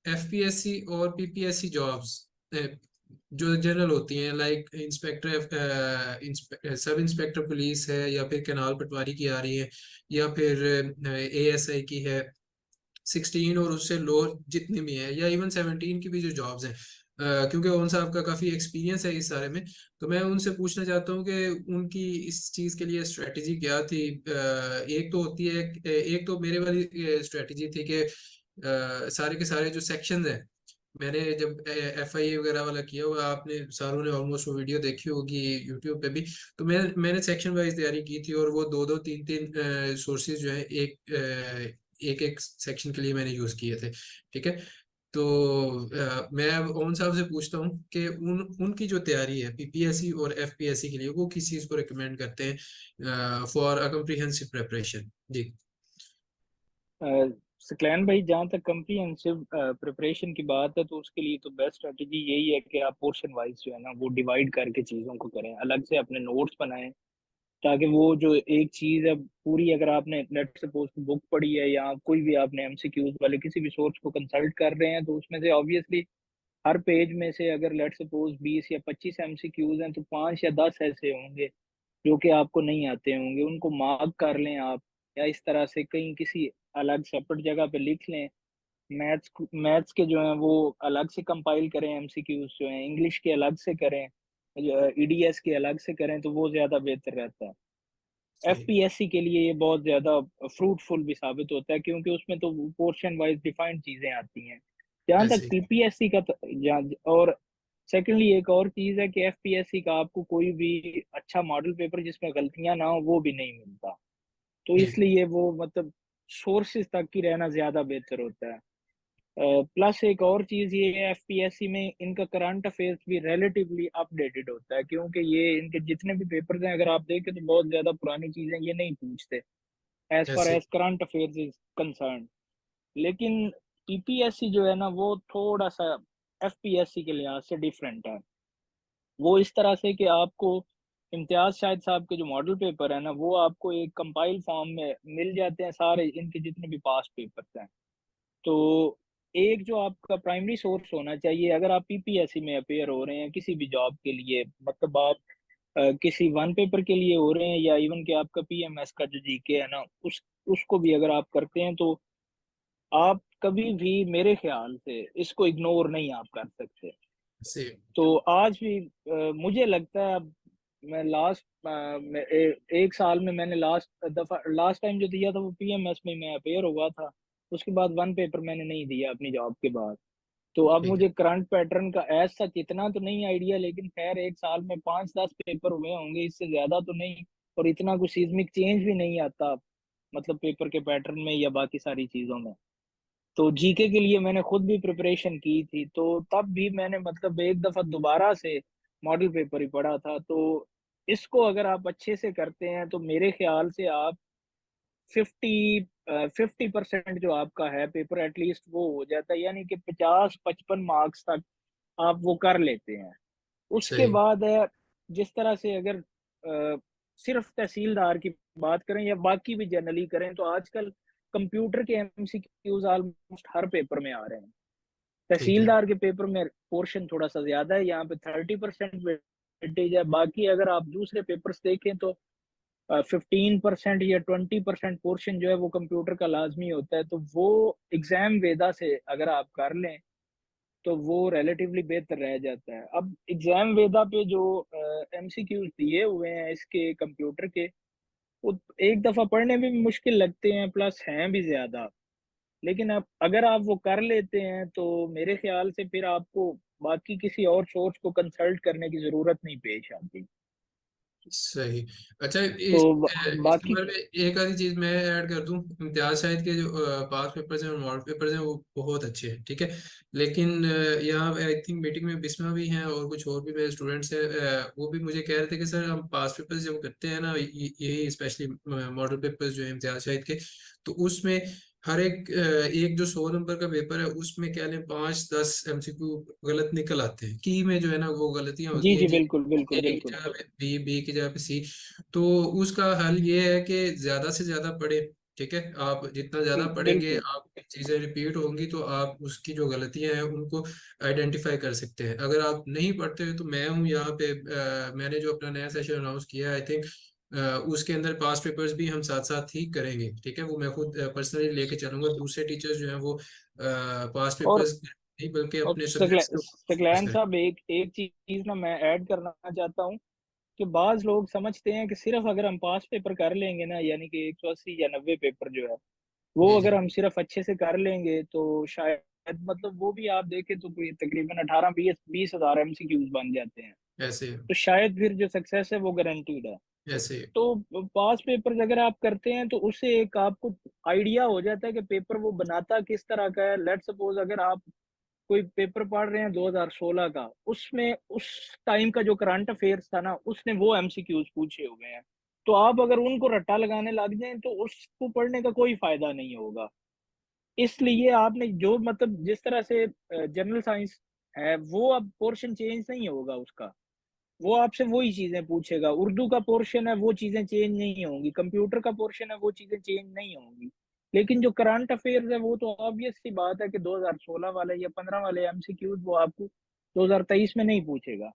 एफपीएससी और पीपीएससी जॉब्स जो जनरल होती हैं, like inspector, sub inspector police है, या फिर कैनाल पटवारी की आ रही है, या फिर एएसआई की है, 16 और उससे लोअर जितनी भी है, या इवन 17 की भी जो जॉब्स हैं। क्योंकि उन साहब का काफ़ी एक्सपीरियंस है इस सारे में, तो मैं उनसे पूछना चाहता हूँ कि उनकी इस चीज़ के लिए स्ट्रेटजी क्या थी। एक तो होती है, एक तो मेरे वाली स्ट्रेटजी थी कि सारे के सारे जो सेक्शन हैं, मैंने जब एफआईए वगैरह वाला किया हुआ, आपने सारों ने ऑलमोस्ट वो वीडियो देखी होगी यूट्यूब पे भी, तो मैंने सेक्शन वाइज तैयारी की थी, और वो दो दो तीन तीन सोर्सेज जो है एक एक सेक्शन के लिए मैंने यूज किए थे। ठीक है, तो मैं अब ओन साहब से पूछता हूँ कि उनकी जो तैयारी है पीपीएससी और एफपीएससी के लिए, वो किस चीज़ को रिकमेंड करते हैं फॉर अ कम्प्रीहेंसिव प्रिपरेशन जी। सकलैन भाई, जहाँ तक कम्प्रीहेंसिव प्रिपरेशन की बात है तो उसके लिए तो बेस्ट स्ट्रेटजी यही है कि आप पोर्शन वाइज जो है ना वो डिवाइड करके चीज़ों को करें, अलग से अपने नोट्स बनाएं, ताकि वो जो एक चीज़ है पूरी, अगर आपने लेट सपोज बुक पढ़ी है या कोई भी आपने एमसीक्यूज वाले किसी भी सोर्स को कंसल्ट कर रहे हैं, तो उसमें से ऑब्वियसली हर पेज में से अगर लेट सपोज 20 या 25 एमसीक्यूज हैं तो 5 या 10 ऐसे होंगे जो कि आपको नहीं आते होंगे, उनको मार्क कर लें आप, या इस तरह से कहीं किसी अलग सेपरेट जगह पे लिख लें। मैथ्स के जो हैं वो अलग से कंपाइल करें, एमसीक्यूज जो हैं इंग्लिश के अलग से करें, ईडीएस के अलग से करें, तो वो ज्यादा बेहतर रहता है। सही। एफपीएससी के लिए ये बहुत ज्यादा फ्रूटफुल भी साबित होता है, क्योंकि उसमें तो पोर्शन वाइज डिफाइंड चीजें आती हैं। जहां तक ऐसे ही। पीपीएससी का और सेकेंडली एक और चीज है कि एफपीएससी का आपको कोई भी अच्छा मॉडल पेपर जिसमें गलतियां ना हो वो भी नहीं मिलता, तो जी। इसलिए वो मतलब सोर्सेज तक ही रहना ज्यादा बेहतर होता है। प्लस एक और चीज ये है, एफपीएससी में इनका करंट अफेयर्स भी रिलेटिवली अपडेटेड होता है, क्योंकि ये इनके जितने भी पेपर्स हैं अगर आप देखें तो बहुत ज्यादा पुरानी चीजें ये नहीं पूछते एज फार ऐसे ही। As current affairs is concerned. लेकिन पीपीएससी जो है ना वो थोड़ा सा एफपीएससी के लिहाज से डिफरेंट है। वो इस तरह से कि आपको इम्तियाज शाहिद साहब के जो मॉडल पेपर है ना वो आपको एक कंपाइल फॉर्म में मिल जाते हैं, सारे इनके जितने भी पास्ट पेपर्स हैं। तो एक जो आपका प्राइमरी सोर्स होना चाहिए अगर आप पीपीएससी में अपेयर हो रहे हैं किसी भी जॉब के लिए, मतलब आप किसी वन पेपर के लिए हो रहे हैं या इवन कि आपका पीएमएस का जो जीके है ना उसको भी अगर आप करते हैं, तो आप कभी भी मेरे ख्याल से इसको इग्नोर नहीं आप कर सकते। ऐसे ही। तो आज भी मुझे लगता है, अब मैं लास्ट एक साल में मैंने लास्ट टाइम जो दिया था वो पीएमएस में मैं अपेयर हुआ था, उसके बाद वन पेपर मैंने नहीं दिया अपनी जॉब के बाद। तो अब ठीक है। मुझे करंट पैटर्न का एज सच इतना तो नहीं आइडिया, लेकिन खैर एक साल में 5-10 पेपर हुए होंगे, इससे ज्यादा तो नहीं। और इतना कुछ सीस्मिक चेंज भी नहीं आता मतलब पेपर के पैटर्न में या बाकी सारी चीजों में। तो जीके के लिए मैंने खुद भी प्रिपरेशन की थी, तो तब भी मैंने मतलब एक दफा दोबारा से मॉडल पेपर ही पढ़ा था। तो इसको अगर आप अच्छे से करते हैं तो मेरे ख्याल से आप 50% जो आपका है पेपर एटलीस्ट वो हो जाता है, यानी कि 50-55 मार्क्स तक आप वो कर लेते हैं। उसके सही। बाद है जिस तरह से अगर सिर्फ तहसीलदार की बात करें या बाकी भी जनरली करें, तो आजकल कंप्यूटर के एमसीक्यूज ऑलमोस्ट हर पेपर में आ रहे हैं। ठीक है। तहसीलदार के पेपर में पोर्शन थोड़ा सा ज्यादा है, यहाँ पे 30% वेटेज है। बाकी अगर आप दूसरे पेपर्स देखें तो 15% या 20% पोर्शन जो है वो कंप्यूटर का लाजमी होता है। तो वो एग्जाम वेदा से अगर आप कर लें तो वो रिलेटिवली बेहतर रह जाता है। अब एग्जाम वेदा पे जो एमसीक्यूज दिए हुए हैं इसके कंप्यूटर के, वो एक दफा पढ़ने में भी मुश्किल लगते हैं, प्लस हैं भी ज्यादा। लेकिन अब अगर आप वो कर लेते हैं तो मेरे ख्याल से फिर आपको बाकी किसी और सोर्स को कंसल्ट करने की जरूरत नहीं पेश आती। सही। अच्छा, तो इसके बाकी बारे में एक आधी चीज मैं ऐड कर दूं। इम्तियाज शाहिद के जो पास पेपर्स हैं और मॉडल पेपर्स हैं वो बहुत अच्छे हैं, ठीक है। लेकिन यहाँ आई थिंक मीटिंग में बिस्मा भी हैं और कुछ और भी मेरे स्टूडेंट्स हैं, वो भी मुझे कह रहे थे कि सर हम पास पेपर्स जब करते हैं ना, यही स्पेशली मॉडल पेपर्स जो है इम्तियाज शाहिद के, तो उसमें हर एक जो 100 नंबर का पेपर है उसमें क्या लें 5-10 एमसीक्यू गलत निकल आते हैं, की में जो है ना वो गलतियां जी होती हैं जी जी। बिल्कुल ए बिल्कुल की बिल्कुल। जगह पे बी, बी की जगह पे सी। तो उसका हल ये है कि ज्यादा से ज्यादा पढ़े, ठीक है। आप जितना ज्यादा पढ़ेंगे बिल्कुल। आप चीजें रिपीट होंगी तो आप उसकी जो गलतियां हैं उनको आइडेंटिफाई कर सकते हैं। अगर आप नहीं पढ़ते हो तो मैं हूँ यहाँ पे, मैंने जो अपना नया सेशन अनाउंस किया है आई थिंक उसके अंदर पास पेपर्स भी हम साथ साथ ही करेंगे, ठीक है। वो मैं खुद पर्सनली लेके चलूंगा, दूसरे टीचर्स जो हैं वो पास और पेपर्स नहीं बल्कि और अपने सब्जेक्ट्स के सकलैन ऊपर। साहब, एक एक चीज ना मैं ऐड करना चाहता हूँ कि बाज लोग समझते हैं कि सिर्फ अगर हम पास पेपर कर लेंगे ना, यानी कि 180 या 90 पेपर जो है वो जी जी। अगर हम सिर्फ अच्छे से कर लेंगे तो शायद मतलब वो भी आप देखें तो कोई तकरीबन 18-20 हजार एमसीक्यूज बन जाते हैं। ऐसे तो शायद फिर जो सक्सेस है वो गारंटीड है। ऐसे। तो पास पेपर अगर आप करते हैं तो उससे एक आपको आइडिया हो जाता है कि पेपर वो बनाता किस तरह का है। लेट सपोज अगर आप कोई पेपर पढ़ रहे हैं 2016 का, उसमें उस टाइम का जो करंट अफेयर्स था ना उसने वो एमसीक्यूज पूछे हुए हैं, तो आप अगर उनको रट्टा लगाने लग जाएं तो उसको पढ़ने का कोई फायदा नहीं होगा। इसलिए आपने जो मतलब जिस तरह से जनरल साइंस है वो अब पोर्शन चेंज नहीं होगा उसका, वो आपसे वही चीजें पूछेगा। उर्दू का पोर्शन है वो चीजें चेंज नहीं होंगी, कंप्यूटर का पोर्शन है वो चीजें चेंज नहीं होंगी। लेकिन जो करंट अफेयर्स है वो तो ऑब्वियस सी बात है कि 2016 वाले या 15 वाले एमसीक्यूज वो आपको 2023 में नहीं पूछेगा।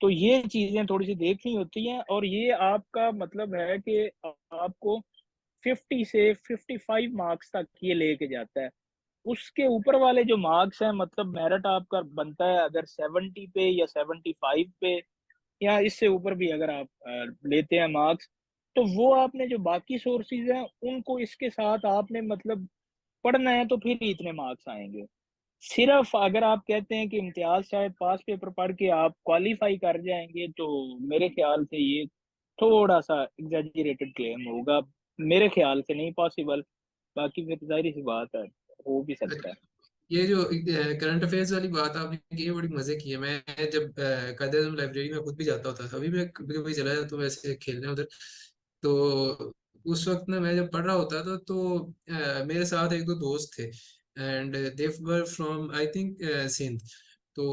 तो ये चीजें थोड़ी सी देखनी होती हैं, और ये आपका मतलब है कि आपको 50 से 55 मार्क्स तक ये लेके जाता है। उसके ऊपर वाले जो मार्क्स हैं, मतलब मेरिट आपका बनता है अगर 70 पे या 75 पे या इससे ऊपर भी अगर आप लेते हैं मार्क्स, तो वो आपने जो बाकी सोर्सेज हैं उनको इसके साथ आपने मतलब पढ़ना है तो फिर ही इतने मार्क्स आएंगे। सिर्फ अगर आप कहते हैं कि इम्तियाज शायद पास पेपर पढ़ के आप क्वालिफाई कर जाएंगे, तो मेरे ख्याल से ये थोड़ा सा एग्जैजरेटेड क्लेम होगा। मेरे ख्याल से नहीं पॉसिबल, बाकी फिर जाहिर सी बात है, हो भी सकता है। ये जो करंट अफेयर्स वाली बात आपने की है बड़ी मजे की है। मैं जब कायदे आज़म लाइब्रेरी में खुद भी जाता होता था, अभी मैं कभी कभी चला जाता हूँ वैसे खेलने उधर। तो उस वक्त ना मैं जब पढ़ रहा होता था तो मेरे साथ एक दो दोस्त थे and they were from I think Sindh. तो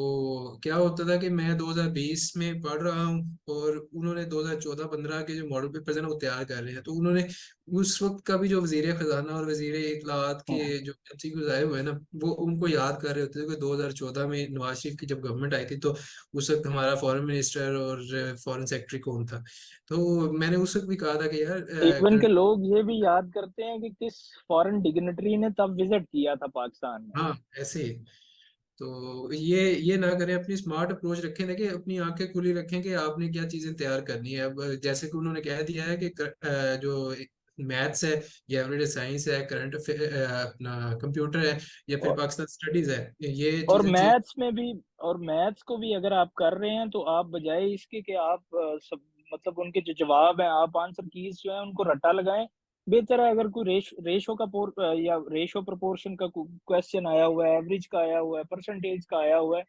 क्या होता था कि मैं 2020 में पढ़ रहा हूँ और उन्होंने 2014-15 के जो मॉडल पेपर्स हैं ना वो तैयार कर रहे हैं। तो उन्होंने उस वक्त का भी जो वजीर खजाना और वजीर इत्तलाआत के हाँ। जो एमसीक्यूज आए हुए हैं ना वो उनको याद कर रहे होते थे कि 2014 में नवाज शरीफ की जब गवर्नमेंट आई थी तो उस वक्त हमारा फॉरेन मिनिस्टर और फॉरेन सेक्रेटरी कौन था। तो मैंने उस वक्त भी कहा था कि यार इवन के करंट। लोग ये भी याद करते हैं कि किस फॉरेन डिग्नेटरी ने तब विजिट किया था पाकिस्तान में। हाँ ऐसे ही। तो ये ना करें, अपनी स्मार्ट अप्रोच रखें, देखिए अपनी आंखें खुली रखें कि आपने क्या चीजें तैयार करनी है। अब जैसे कि उन्होंने कह दिया है कि जो मैथ्स है या एवरीडे साइंस है, करंट अपना कंप्यूटर है या फिर और पाकिस्तान स्टडीज है, ये और चीजें चेंज। मैथ्स में भी, और मैथ्स को भी अगर आप कर रहे हैं तो आप बजाय इसके कि आप सब मतलब उनके जो जवाब है आप आंसर कीज जो है उनको रट्टा लगाएं। बेहतर है अगर कोई रेशो का या रेशो प्रोपोर्शन का क्वेश्चन आया हुआ है, एवरेज का आया हुआ है, परसेंटेज का आया हुआ है,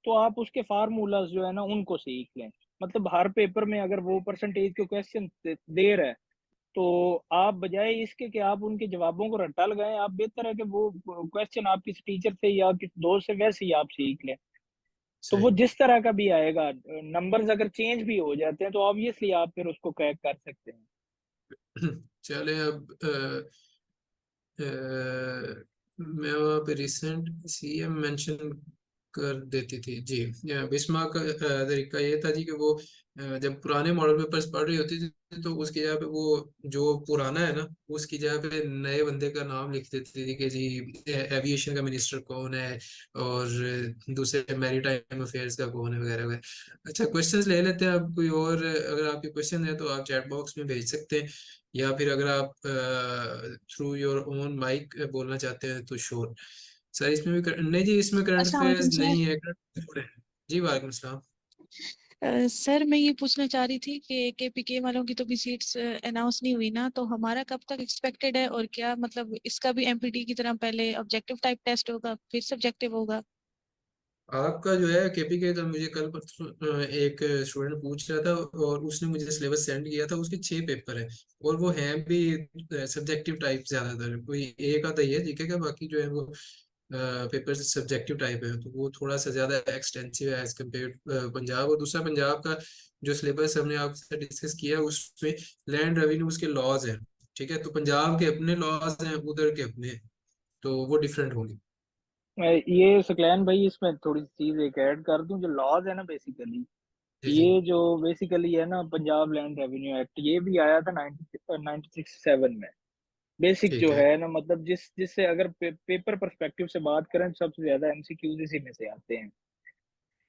तो आप उसके फार्मूलाज जो है ना उनको सीख लें। मतलब हर पेपर में अगर वो परसेंटेज के क्वेश्चन दे रहा है तो आप बजाय इसके कि आप उनके जवाबों को रट्टा लगाएं, आप बेहतर है कि वो क्वेश्चन आप किसी टीचर से या किसी दोस्त से वैसे ही आप सीख लें। तो वो सही। जिस तरह का भी आएगा, नंबर्स अगर चेंज भी हो जाते हैं तो ऑब्वियसली आप फिर उसको क्रैक कर सकते हैं। चले अब मैं वहाँ पे रिसेंट सीएम मेंशन कर देती थी जी। बिस्मा का तरीका ये था जी कि वो जब पुराने मॉडल पेपर्स पढ़ रही होती थी तो उसकी जगह पे वो जो पुराना है ना उसकी जगह पे नए बंदे का नाम लिख देती थी कि जी एविएशन का मिनिस्टर कौन है और दूसरे मैरीटाइम अफेयर्स का कौन है वगैरह वगैरह। अच्छा, क्वेश्चंस ले लेते हैं। अब कोई और अगर आपके क्वेश्चन है तो आप चैट बॉक्स में भेज सकते हैं, या फिर अगर आप थ्रू योर ओन माइक बोलना चाहते हैं तो श्योर। सर इसमें भी नहीं जी, इसमें करंट अस्सलाम वालेकुम अफेयर्स सर। नहीं है, करंट अफेयर है। जी वालेकुम सलाम। सर मैं ये पूछना चाह रही थी कि केपीके वालों की तो भी सीट्स अनाउंस नहीं हुई ना, तो हमारा कब तक एक्सपेक्टेड है, और क्या मतलब इसका भी एमपीटी की तरह पहले ऑब्जेक्टिव टाइप टेस्ट होगा फिर सब्जेक्टिव होगा? आपका जो है केपीके का, मुझे कल परसों एक स्टूडेंट पूछ रहा था और उसने मुझे सिलेबस सेंड किया था। उसके 6 पेपर हैं और वो हैं भी सब्जेक्टिव टाइप ज्यादातर। कोई एक आधा ही है जीके का, बाकी जो है वो पेपर सब्जेक्टिव टाइप है। तो वो थोड़ा सा ज्यादा एक्सटेंसिव है एज कम्पेयर पंजाब। और दूसरा, पंजाब का जो सिलेबस हमने आपसे डिस्कस किया उसमें लैंड रेवेन्यूज के लॉज हैं, ठीक है। तो पंजाब के अपने लॉज हैं, उधर के अपने, तो वो डिफरेंट होंगे। ये सकलैन भाई, इसमें थोड़ी सी चीज एक ऐड कर दूं। जो लॉज है ना बेसिकली, जी जी। ये जो बेसिकली है ना, पंजाब लैंड रेवेन्यू एक्ट, ये भी आया था 1967 में। बेसिक ठीक जो है। है ना, मतलब जिससे अगर पेपर पर्सपेक्टिव से बात करें तो सबसे ज्यादा एमसीक्यूज इसी में से आते हैं।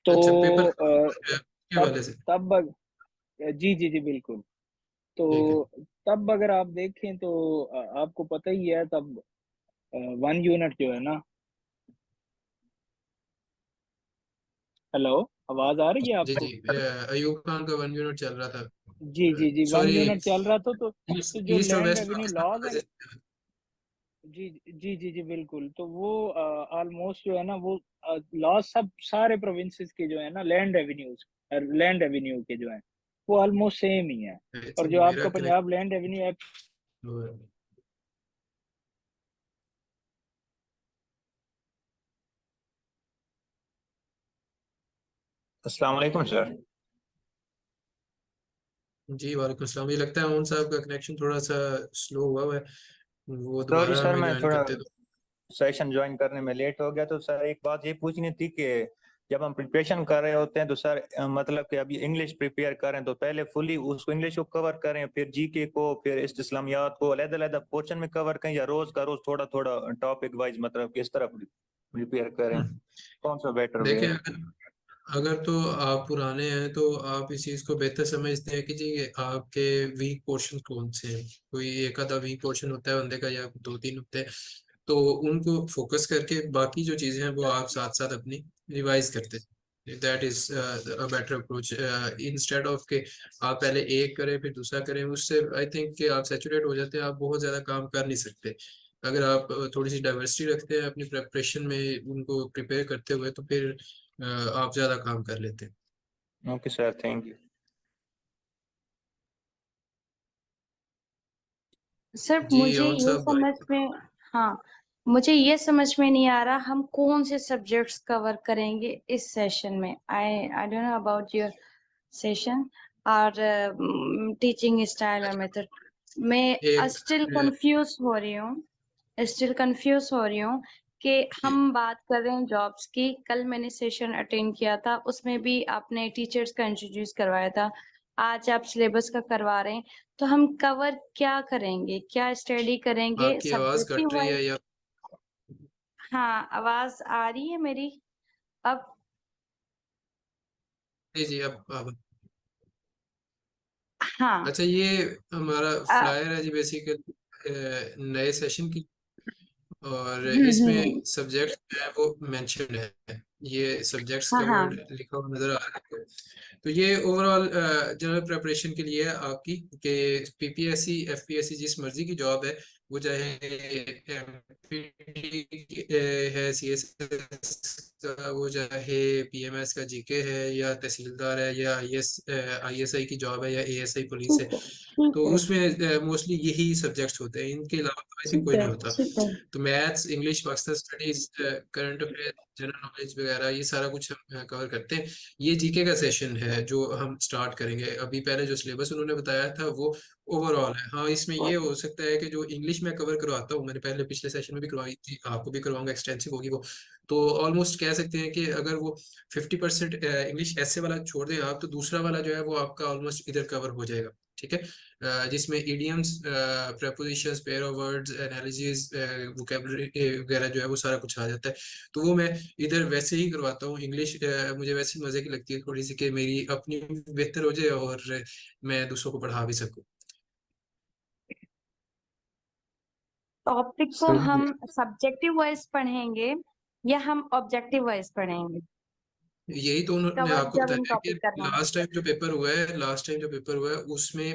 तो अच्छा, पेपर के तब वाले से। तब जी जी जी बिल्कुल। तो ठीक है। तब अगर आप देखें तो आपको पता ही है तब 1 यूनिट जो है ना। हेलो, आवाज आ रही है जी आपको? जी। अयूब खान का 1 यूनिट चल रहा था। जी जी जी, वन सॉरी, यूनिट चल रहा था। तो जो ईस्ट और land west revenue Pakistan laws वाले है, से। जी जी जी जी बिल्कुल, तो वो ऑलमोस्ट जो है ना, वो लॉज सब सारे प्रोविंसेस के जो है ना, लैंड रेवेन्यू के जो है वो ऑलमोस्ट सेम ही है। आई और थिंक जो मेरा आपका connect. Punjab land revenue act, अस्सलाम वालेकुम सर। जी वालेकुम सलाम। ये लगता है उन साहब का कनेक्शन थोड़ा सा स्लो हुआ है, वो सॉरी दोबारा सर, हमें मैं ज्वाइन थोड़ा करते तो। सेशन ज्वाइन करने में लेट हो गया। तो सर एक बात ये पूछनी थी कि जब हम प्रिपरेशन कर रहे होते हैं तो सर मतलब कि अभी इंग्लिश प्रिपेयर करें तो पहले फुली उसको इंग्लिश को कवर करें, फिर जीके को, फिर इस्लामियात को अलग-अलग पोर्शन में कवर करें, या रोज का रोज थोड़ा थोड़ा टॉपिक वाइज मतलब किस तरह प्रिपेयर करें, कौन सा बेटर वे देखिए, है? अगर तो आप पुराने हैं तो आप इस चीज को बेहतर समझते हैं कि जी आपके वीक पोर्शन कौन से हैं। कोई एक आधा वीक पोर्शन होता है बंदे का, या 2-3 होते हैं, तो उनको फोकस करके बाकी जो चीजें हैं वो आप साथ साथ अपनी रिवाइज करते हैं। That is a better approach, instead of के आप पहले एक करें फिर दूसरा करें। उससे आई थिंक कि आप सेचुरेट हो जाते हैं, आप बहुत ज्यादा काम कर नहीं सकते। अगर आप थोड़ी सी डाइवर्सिटी रखते हैं अपनी प्रेपरेशन में, उनको प्रिपेयर करते हुए, तो फिर आप ज्यादा काम कर लेते हैं। Okay sir, thank you. सिर्फ जी मुझे और ये सब भाई। समझ में, हाँ, मुझे ये समझ में नहीं आ रहा हम कौन से सब्जेक्ट्स कवर करेंगे इस सेशन में। I don't know about your session और टीचिंग स्टाइल और मेथड। मैं एक स्टिल कंफ्यूज हो रही हूँ, कि हम बात कर रहे हैं जॉब्स की। कल मैंने सेशन अटेंड किया था, उसमें भी आपने टीचर्स का इंट्रोड्यूस करवाया था। आज आप सिलेबस का करवा रहे हैं, तो हम कवर क्या करेंगे, क्या स्टडी करेंगे आपकी आवाज सब्जेक्टिव कट रही वाइज? है या? हाँ, आवाज आ रही है मेरी अब? जी जी, अब हाँ। अच्छा, ये हमारा अ, फ्लायर है जी बेसिकली नए सेशन की, और इसमें हम्म। सब्जेक्ट है वो मेंशन्ड है। ये सब्जेक्ट्स हाँ कवर्ड हाँ। लिखा हुआ नजर आ रहा है। तो ये ओवरऑल जनरल प्रिपरेशन के लिए है आपकी, कि पीपीएससी एफपीएससी जिस मर्जी की जॉब है, वो चाहे MPT है, सीएसएस का, वो चाहे पीएमएस का जीके है, या तहसीलदार है, या आईएसआई की जॉब है, या एएसआई पुलिस है, ठीक है, ठीक तो है, उसमें मोस्टली यही सब्जेक्ट्स होते हैं। इनके अलावा आई थिंक ठीक कोई है, नहीं होता। ठीक है। तो maths, English, Pakistan studies, current affair, general knowledge वगैरह ये सारा कुछ हम कवर करते हैं। ये जीके का सेशन है जो हम स्टार्ट करेंगे। अभी पहले जो सिलेबस उन्होंने बताया था वो ओवरऑल है। हाँ, इसमें ये हो सकता है कि जो इंग्लिश में कवर करवाता हूँ, मैंने पहले पिछले सेशन में भी करवाई थी, आपको भी करवाऊंगा, एक्सटेंसिव होगी वो। तो ऑलमोस्ट कह सकते हैं कि अगर वो 50% इंग्लिश ऐसे वाला छोड़ दें आप, तो दूसरा वाला जो है वो आपका ऑलमोस्ट इधर कवर हो जाएगा। ठीक है, जिसमें idioms, prepositions, pair of words, analysis, vocabulary वगैरह जो है वो सारा कुछ आ जाता है। तो वो मैं इधर वैसे ही करवाता हूँ। इंग्लिश मुझे वैसे ही मजे की लगती है थोड़ी सी, कि मेरी अपनी भी बेहतर हो जाए और मैं दूसरों को पढ़ा भी सकूँ। टॉपिक को सर हम सब्जेक्टिव वाइज पढ़ेंगे या हम ऑब्जेक्टिव वाइज पढ़ेंगे? यही तो उन्होंने कवर आपको जब हम बताया कि टॉपिक करना है। लास्ट टाइम जो पेपर हुआ है उसमें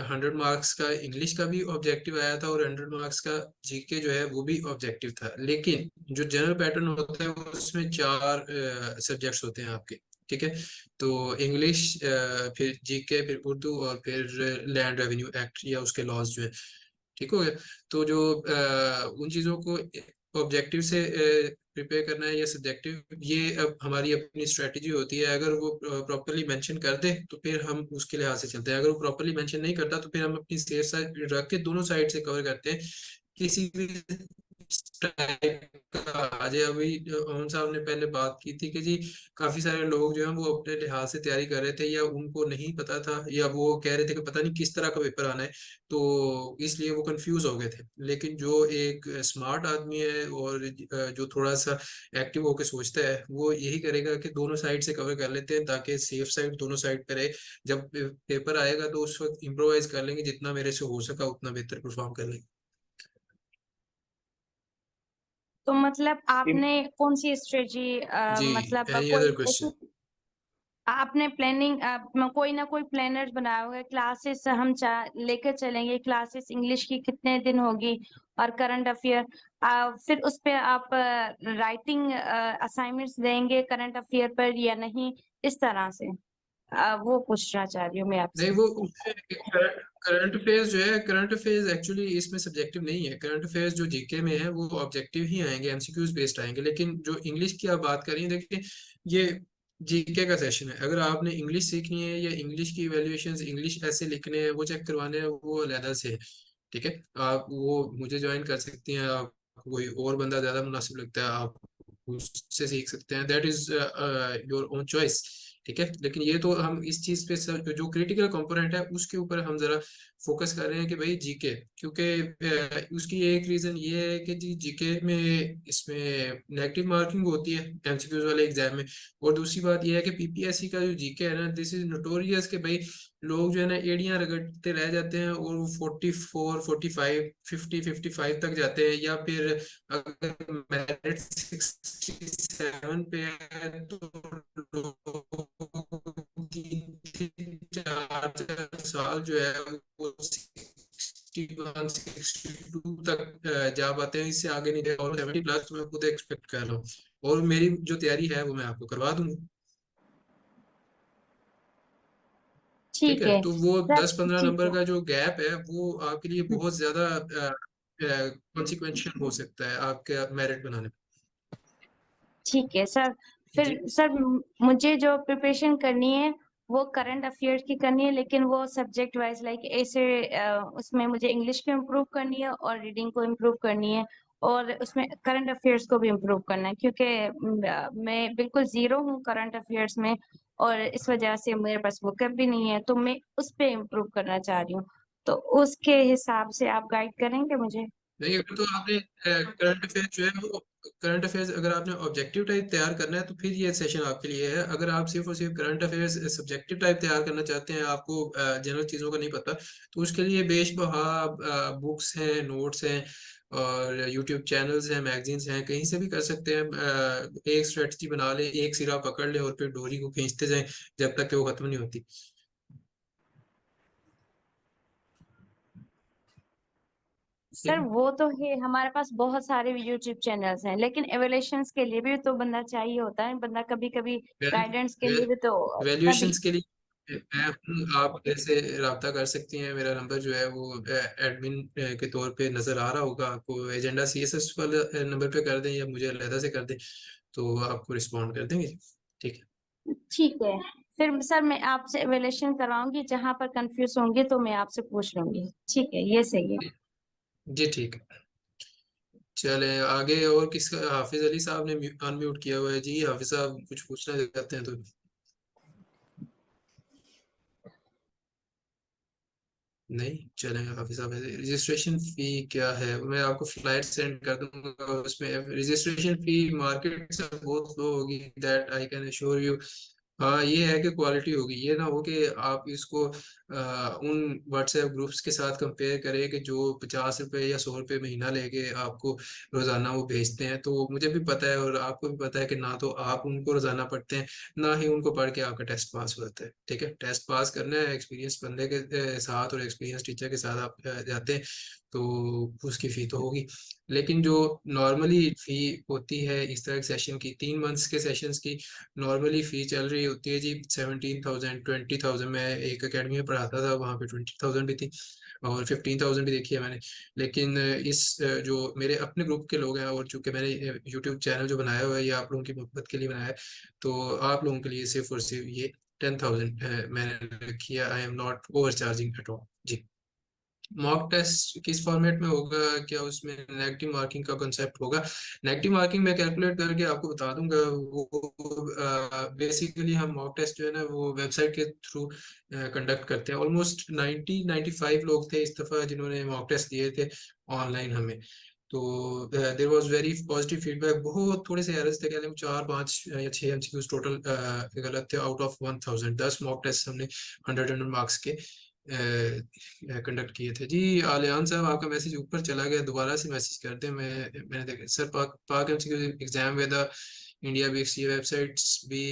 100 मार्क्स का इंग्लिश का भी ऑब्जेक्टिव आया था और 100 मार्क्स का जीके जो है वो भी ऑब्जेक्टिव था। लेकिन जो जनरल पैटर्न होता है उसमें 4 सब्जेक्ट्स होते हैं आपके। ठीक है, तो इंग्लिश, फिर जीके, फिर उर्दू, और फिर लैंड रेवेन्यू एक्ट या उसके लॉज जो है। ठीक हो गया। तो जो उन चीजों को ऑब्जेक्टिव से प्रिपेयर करना है या सब्जेक्टिव, ये अब हमारी अपनी स्ट्रेटेजी होती है। अगर वो प्रॉपरली मेंशन कर दे तो फिर हम उसके लिहाज से चलते हैं। अगर वो प्रॉपरली मेंशन नहीं करता तो फिर हम अपनी सेफ साइड रख के दोनों साइड से कवर करते हैं। किसी भी टाइप का आ जाए। अभी ओम साहब ने पहले बात की थी कि जी काफी सारे लोग जो हैं वो अपने लिहाज से तैयारी कर रहे थे, या उनको नहीं पता था, या वो कह रहे थे कि पता नहीं किस तरह का पेपर आना है, तो इसलिए वो कंफ्यूज हो गए थे। लेकिन जो एक स्मार्ट आदमी है और जो थोड़ा सा एक्टिव होकर सोचता है, वो यही करेगा कि दोनों साइड से कवर कर लेते हैं, ताकि सेफ साइड दोनों साइड पे रहे। जब पेपर आएगा तो उस वक्त इम्प्रोवाइज कर लेंगे, जितना मेरे से हो सका उतना बेहतर परफॉर्म कर लेंगे। तो मतलब आपने कौन सी स्ट्रेटजी जी, मतलब एनी कोई अदर ऐसी क्वेश्चन? आपने प्लानिंग कोई ना कोई प्लानर बनाया होगा? क्लासेस हम लेकर चलेंगे, क्लासेस इंग्लिश की कितने दिन होगी और करंट अफेयर, फिर उस पे आप राइटिंग असाइनमेंट्स देंगे करंट अफेयर पर या नहीं, इस तरह से वो पूछना चाह रही हूँ मैं नहीं, आपसे। वो करंट अफेयर्स जो है, करंट अफेयर्स एक्चुअली इसमें सब्जेक्टिव नहीं है। करंट अफेयर्स जो जीके में है वो ऑब्जेक्टिव ही आएंगे, एमसीक्यूज बेस्ड आएंगे। लेकिन जो इंग्लिश की आप बात करें, देखिए ये जीके का सेशन है। अगर आपने इंग्लिश सीखनी है या इंग्लिश की इवैल्यूएशंस, इंग्लिश ऐसे लिखने हैं, वो चेक करवाने हैं, वो अलहदा से है। ठीक है, आप वो मुझे ज्वाइन कर सकती हैं। आप कोई और बंदा ज्यादा मुनासिब लगता है, आप उससे सीख सकते हैं। That is your own choice. ठीक है, लेकिन ये तो हम इस चीज पे जो क्रिटिकल कंपोनेंट है उसके ऊपर हम जरा फोकस कर रहे हैं कि भाई जीके, क्योंकि उसकी एक रीजन ये है कि जी जीके में इसमें नेगेटिव मार्किंग होती है एमसीक्यूज वाले एग्जाम में। और दूसरी बात ये है कि पीपीएससी का जो जीके है ना, दिस इज नोटोरियस कि भाई लोग जो है ना एड़ियां रगड़ते रह जाते हैं, और वो 44, 45, 50, 55 तक जाते हैं। या फिर अगर मेरिट 67 पे है तो लोग 3-4 साल जो है वो 61, 62 तक जा पाते हैं। इससे आगे नहीं गए, और 70+ तो मैं खुद एक्सपेक्ट कर रहा हूँ। और मेरी जो तैयारी है वो मैं आपको करवा दूंगा। ठीक ठीक है, है तो वो सर, 10-15 ठीक नंबर है। का जो गैप है वो आपके लिए बहुत ज्यादा कॉन्सिक्वेंशियल हो सकता है आपके मेरिट बनाने में। ठीक है सर। जी, फिर सर मुझे जो प्रिपरेशन करनी है वो करंट अफेयर्स की करनी है, लेकिन वो सब्जेक्ट वाइज लाइक ऐसे उसमें मुझे इंग्लिश को इम्प्रूव करनी है और रीडिंग को इम्प्रूव करनी है, और उसमें करंट अफेयर्स को भी इम्प्रूव करना है, क्योंकि मैं बिल्कुल जीरो हूँ करंट अफेयर्स में, और इस वजह से मेरे पास वोकैब भी नहीं है, तो मैं उस पे इम्प्रूव करना चाह रही हूँ। तो उसके हिसाब से आप गाइड करेंगे मुझे? नहीं, अगर तो आपने करंट अफेयर जो है वो, करंट अफेयर्स अगर आपने ऑब्जेक्टिव टाइप तैयार करना है तो फिर ये सेशन आपके लिए है। अगर आप सिर्फ और सिर्फ करंट अफेयर्स सब्जेक्टिव टाइप तैयार करना चाहते हैं, आपको जनरल चीज़ों का नहीं पता, तो उसके लिए बेशबहा बुक्स हैं, नोट्स हैं, और यूट्यूब चैनल्स हैं, मैगजीन्स हैं, कहीं से भी कर सकते हैं। एक स्ट्रेटजी बना ले, एक सिरा पकड़ ले और फिर डोरी को खींचते जाएं जब तक कि वो खत्म नहीं होती। ठीक सर है, वो तो है, हमारे पास बहुत सारे यूट्यूब चैनल्स हैं, लेकिन एवेल्यूशंस के लिए भी तो बंदा चाहिए होता है, बंदा कभी कभी गाइडेंस के लिए भी तो तभी। वैल्यूएशंस के लिए मैं हूँ, आप जैसे रब्ता कर सकती हैं। मेरा नंबर जो है वो एडमिन के तौर पे नजर आ रहा होगा आपको। एजेंडा सीएसएस वाले नंबर पे कर दें या मुझे अलहदा से कर दें, तो आपको रिस्पॉन्ड कर देंगे। ठीक है। ठीक है, फिर सर मैं आपसे एवेल्यूशन करवाऊंगी, जहां पर कंफ्यूज होंगे तो मैं आपसे पूछ लूंगी। ठीक है, ये सही है। जी ठीक है। चले आगे, और किसका? हाफिज अली साहब ने अनम्यूट किया हुआ है जी। हाफिज साहब कुछ पूछना चाहते हैं तो? नहीं, चलेंगे हाफिज साहब। रजिस्ट्रेशन फी क्या है? मैं आपको फ्लाइट सेंड कर दूंगा, उसमें रजिस्ट्रेशन फी मार्केट से बहुत लो होगी, that I can assure you. हाँ, ये है कि क्वालिटी होगी, ये ना हो कि आप इसको उन व्हाट्सएप ग्रुप्स के साथ कंपेयर करें कि जो 50 रुपये या 100 रुपये महीना लेके आपको रोजाना वो भेजते हैं। तो मुझे भी पता है और आपको भी पता है कि ना तो आप उनको रोजाना पढ़ते हैं, ना ही उनको पढ़ के आपका टेस्ट पास होता है। ठीक है, टेस्ट पास करना है एक्सपीरियंस बंदे के साथ और एक्सपीरियंस टीचर के साथ आप जाते हैं तो उसकी फी तो होगी। लेकिन जो नॉर्मली फी होती है इस तरह के सेशन की, 3 मंथ्स के सेशंस की नॉर्मली फी चल रही होती है जी 17,000 20,000। मैं एक अकेडमी में पढ़ाता था, वहाँ पे 20,000 भी थी और 15,000 भी देखी है मैंने। लेकिन जो मेरे अपने ग्रुप के लोग हैं, और चूंकि मैंने यूट्यूब चैनल जो बनाया हुआ है ये आप लोगों की मोहब्बत के लिए बनाया है, तो आप लोगों के लिए सिर्फ और सिर्फ ये 10,000 मैंने रखी है। I am not over charging at all जी। मॉक टेस्ट किस फॉर्मेट में होगा? क्या उसमें नेगेटिव मार्किंग का कंसेप्ट होगा? नेगेटिव मार्किंग मैं कैलकुलेट करके आपको बता दूंगा। वो बेसिकली हम मॉक टेस्ट जो है ना वो वेबसाइट के थ्रू कंडक्ट करते हैं। ऑलमोस्ट 95 लोग थे इस दफा जिन्होंने मॉक टेस्ट दिए थे ऑनलाइन हमें। तो there was very positive feedback. बहुत थोड़े से एरर्स थे, कह लें 4 5 या 6 एमसीक्यूज टोटल गलत थे आउट ऑफ 1000। 10 मॉक टेस्ट हमने 100 मार्क्स के कंडक्ट किए थे जी। आलियान साहब आपका मैसेज ऊपर चला गया, दोबारा से मैसेज कर दें। मैंने देखा सर, पाक एग्जाम विद इंडिया बिक्स ये वेबसाइट्स भी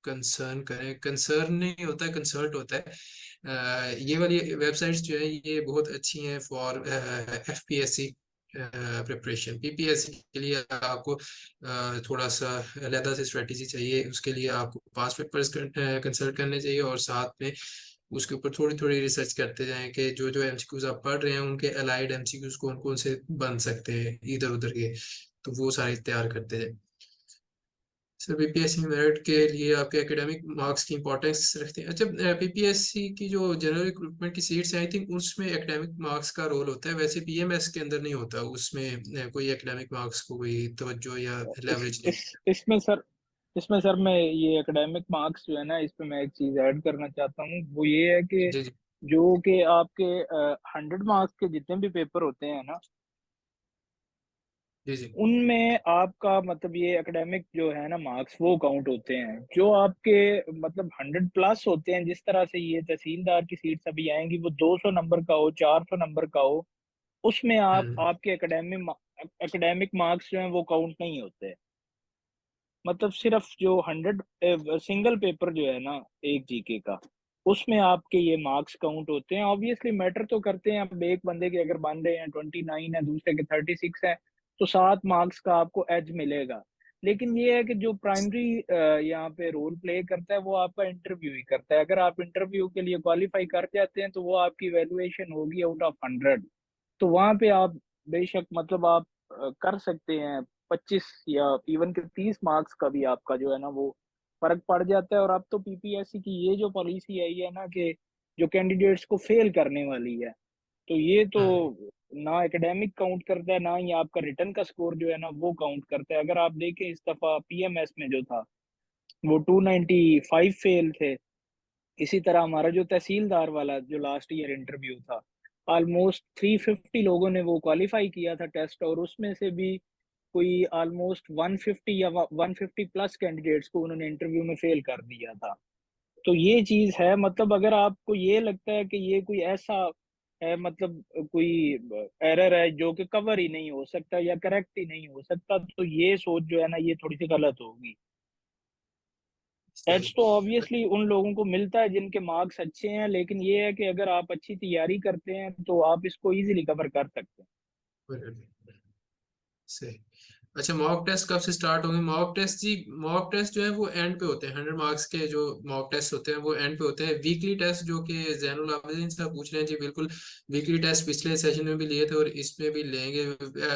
कंसर्न करें? कंसर्न नहीं होता है, कंसल्ट होता है। ये वाली वेबसाइट्स जो है ये बहुत अच्छी हैं फॉर एफपीएससी प्रिपरेशन। पीपीएससी के लिए आपको थोड़ा सा अलग से स्ट्रेटेजी चाहिए, उसके लिए आपको पास पेपर्स कंसल्ट करने चाहिए और साथ में उसके ऊपर थोड़ी थोड़ी रिसर्च करते जाएं कि जो जो एमसीक्यूज आप पढ़ रहे हैं उनके अलाइड एमसीक्यूज कौन कौन से बन सकते हैं इधर उधर के, तो वो सारे तैयार करते जाएं। सर बीपीएससी मेरिट के लिए आपके एकेडमिक मार्क्स की इंपॉर्टेंस रखते हैं? अच्छा, पीपीएससी की जो जनरल रिक्रूटमेंट की सीट्स हैं आई थिंक उसमें एकेडमिक मार्क्स का रोल होता है, वैसे पीएमएस के अंदर नहीं होता, उसमें कोई एकेडमिक मार्क्स को कोई तवज्जो या लेवरेज नहीं। इसमें सर मैं ये एकेडमिक मार्क्स जो है ना, इस पे मैं एक चीज ऐड करना चाहता हूँ। वो ये है कि जी जी जो कि आपके 100 मार्क्स के जितने भी पेपर होते हैं ना, जी जी उनमें आपका मतलब ये एकेडमिक जो है ना मार्क्स वो काउंट होते हैं। जो आपके मतलब 100+ होते हैं, जिस तरह से ये तहसीलदार की सीट्स अभी आएंगी, वो 200 नंबर का हो, 400 नंबर का हो, उसमें हम्म आपके एकेडमिक मार्क्स जो हैं वो काउंट नहीं होते। मतलब सिर्फ जो 100 सिंगल पेपर जो है ना एक जीके का, उसमें आपके ये मार्क्स काउंट होते हैं। ऑब्वियसली मैटर तो करते हैं। अब एक बंदे के अगर बन रहे हैं 29 है, दूसरे के 36 है, तो 7 मार्क्स का आपको एज मिलेगा। लेकिन ये है कि जो प्राइमरी यहाँ पे रोल प्ले करता है वो आपका इंटरव्यू ही करता है। अगर आप इंटरव्यू के लिए क्वालिफाई कर जाते हैं तो वो आपकी वैल्यूएशन होगी आउट ऑफ 100। तो वहां पे आप बेशक मतलब आप कर सकते हैं 25 या इवन के 30 मार्क्स का भी आपका जो है ना वो फर्क पड़ जाता है। और अब तो पीपीएससी की ये जो पॉलिसी आई है ना कि जो कैंडिडेट्स को फेल करने वाली है, तो ये तो हम्म ना एकेडमिक काउंट करता है, ना ही आपका रिटर्न का स्कोर जो है ना वो काउंट करता है। अगर आप देखें इस दफा पीएमएस में जो था वो 295 फेल थे। इसी तरह हमारा जो तहसीलदार वाला जो लास्ट ईयर इंटरव्यू था, ऑलमोस्ट 350 लोगों ने वो क्वालिफाई किया था टेस्ट, और उसमें से भी कोई ऑलमोस्ट 150 या 150+ कैंडिडेट्स को उन्होंने इंटरव्यू में फेल कर दिया था। तो ये चीज है। मतलब अगर आपको ये लगता है कि ये कोई ऐसा है, मतलब कोई एरर है जो कि कवर ही नहीं हो सकता या करेक्ट ही नहीं हो सकता, तो ये सोच जो है ना ये थोड़ी सी गलत होगी। एज सही। तो ऑब्वियसली उन लोगों को मिलता है जिनके मार्क्स अच्छे हैं, लेकिन ये है कि अगर आप अच्छी तैयारी करते हैं तो आप इसको इजीली कवर कर सकते हैं। सही। अच्छा, मॉक टेस्ट कब से स्टार्ट होंगे? मॉक टेस्ट जी, मॉक टेस्ट जो है वो एंड पे होते हैं। 100 मार्क्स के जो मॉक टेस्ट होते हैं वो एंड पे होते हैं। वीकली टेस्ट जो कि जैनुल आबिदीन साहब पूछ रहे हैं जी, बिल्कुल वीकली टेस्ट पिछले सेशन में भी लिए थे और इसमें भी लेंगे।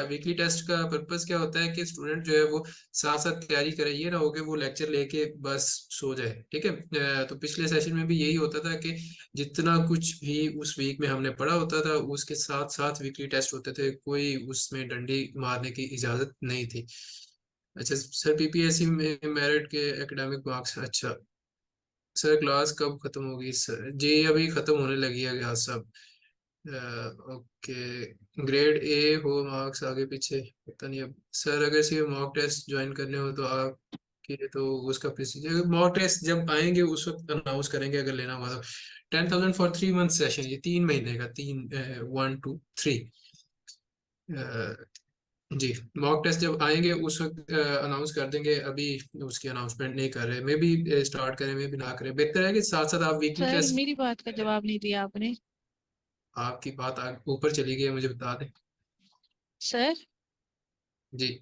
वीकली टेस्ट का पर्पस क्या होता है कि स्टूडेंट जो है वो साथ साथ तैयारी करे, ये ना हो कि वो लेक्चर लेके बस सो जाए, ठीक है। तो पिछले सेशन में भी यही होता था कि जितना कुछ भी उस वीक में हमने पढ़ा होता था उसके साथ साथ वीकली टेस्ट होते थे, कोई उसमें डंडी मारने की इजाजत नहीं थी। अच्छा सर, पीपीएससी में मेरिट के एकेडमिक मार्क्स, अच्छा सर क्लास कब खत्म होगी? सर जी अभी खत्म होने लगी है क्लास सब। ओके, ग्रेड ए हो मार्क्स आगे पीछे पता नहीं अब। सर अगर सिर्फ मॉक टेस्ट ज्वाइन करने हो तो आप के तो उसका प्रोसीजर, मॉक टेस्ट जब आएंगे उस वक्त अनाउंस करेंगे अगर लेना होगा तो। 10,000 फॉर 3 मंथ सेशन, ये 3 महीने का, 1 2 3। जी, मॉक टेस्ट जब आएंगे उस वक्त अनाउंस कर देंगे, अभी उसकी अनाउंसमेंट नहीं कर रहे। मे भी स्टार्ट करें, मे भी ना करें, बेहतर है कि साथ साथ आप वीकली सर टेस्ट। मेरी बात का जवाब नहीं दिया आपने। आपकी बात ऊपर चली गई है, मुझे बता दें। सर जी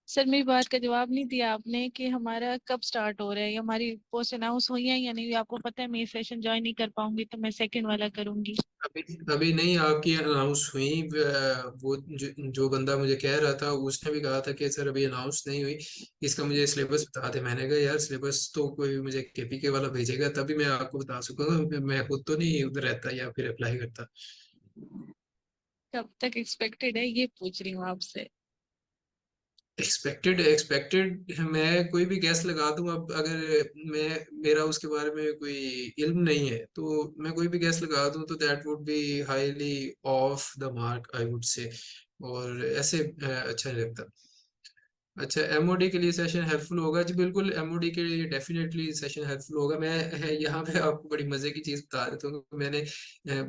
सर मेरी बात का जवाब नहीं दिया आपने कि हमारा कब स्टार्ट हो रहा है, या हमारी पोस्ट अनाउंस हुई है या नहीं। आपको पता है मैं ये सेशन ज्वाइन नहीं कर पाऊंगी तो मैं सेकंड वाला करूंगी। अभी अभी नहीं, आपकी अनाउंस हुई। वो जो बंदा मुझे कह रहा था उसने भी कहा था कि सर अभी अनाउंस नहीं हुई, इसका मुझे सिलेबस बता दे। मैंने कहा यार सिलेबस तो कोई मुझे केपीके वाला भेजेगा तभी मैं आपको बता सकूंगा, मैं खुद तो नहीं उधर रहता या फिर अप्लाई करता। कब तक एक्सपेक्टेड है ये पूछ रही हूँ आपसे। एक्सपेक्टेड एक्सपेक्टेड मैं कोई भी गैस लगा दूं, अब अगर मैं मेरा उसके बारे में कोई इल्म नहीं है तो मैं कोई भी गैस लगा दूं तो that would be highly of the mark I would say, और ऐसे अच्छा नहीं लगता। अच्छा, एमओडी के लिए सेशन हेल्पफुल होगा जी, बिल्कुल एमओडी के लिए डेफिनेटली सेशन हेल्पफुल होगा। मैं यहाँ पे आपको बड़ी मजे की चीज बता देता हूँ। मैंने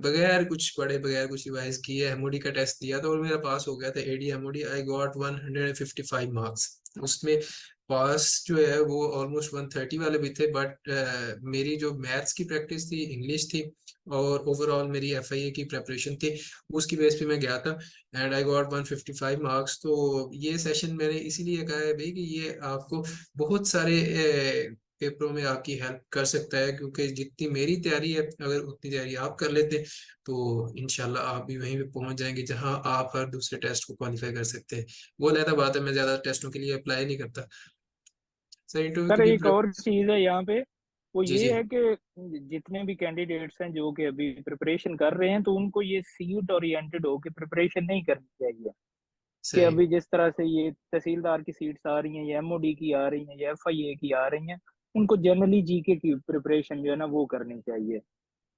बगैर कुछ पढ़े बगैर कुछ रिवाइज किए एमओडी का टेस्ट दिया था और मेरा पास हो गया था। एडी एमओडी आई गॉट 155 मार्क्स। उसमें पास जो है वो ऑलमोस्ट 130 वाले भी थे, बट मेरी जो मैथ्स की प्रैक्टिस थी, इंग्लिश थी और ओवरऑल मेरी एफआईए की प्रेपरेशन थी, उसकी बेस पे मैं गया था एंड आई गॉट 155 मार्क्स। तो ये सेशन मैंने इसीलिए कहा है भाई कि ये आपको बहुत सारे पेपरों में आपकी हेल्प कर सकता है, क्योंकि जितनी मेरी तैयारी है अगर उतनी तैयारी आप कर लेते तो इंशाल्लाह आप भी वहीं पे पहुंच जाएंगे जहां आप हर दूसरे टेस्ट को क्वालिफाई कर सकते हैं। वो अलग बात है, मैं ज्यादा टेस्टों के लिए अप्लाई नहीं करता। सर इंटरव्यू सर के एक लिए और चीज़ है यहाँ पे, वो जी जी ये है कि जितने भी कैंडिडेट्स हैं जो कि अभी प्रिपरेशन कर रहे हैं, तो उनको ये सीट ओरिएंटेड होकर प्रिपरेशन नहीं करनी चाहिए। कि सही। अभी जिस तरह से ये तहसीलदार की सीट्स आ रही हैं, या एमओडी की आ रही हैं, या एफआईए की आ रही हैं, उनको जनरली जीके की प्रिपरेशन जो है ना वो करनी चाहिए।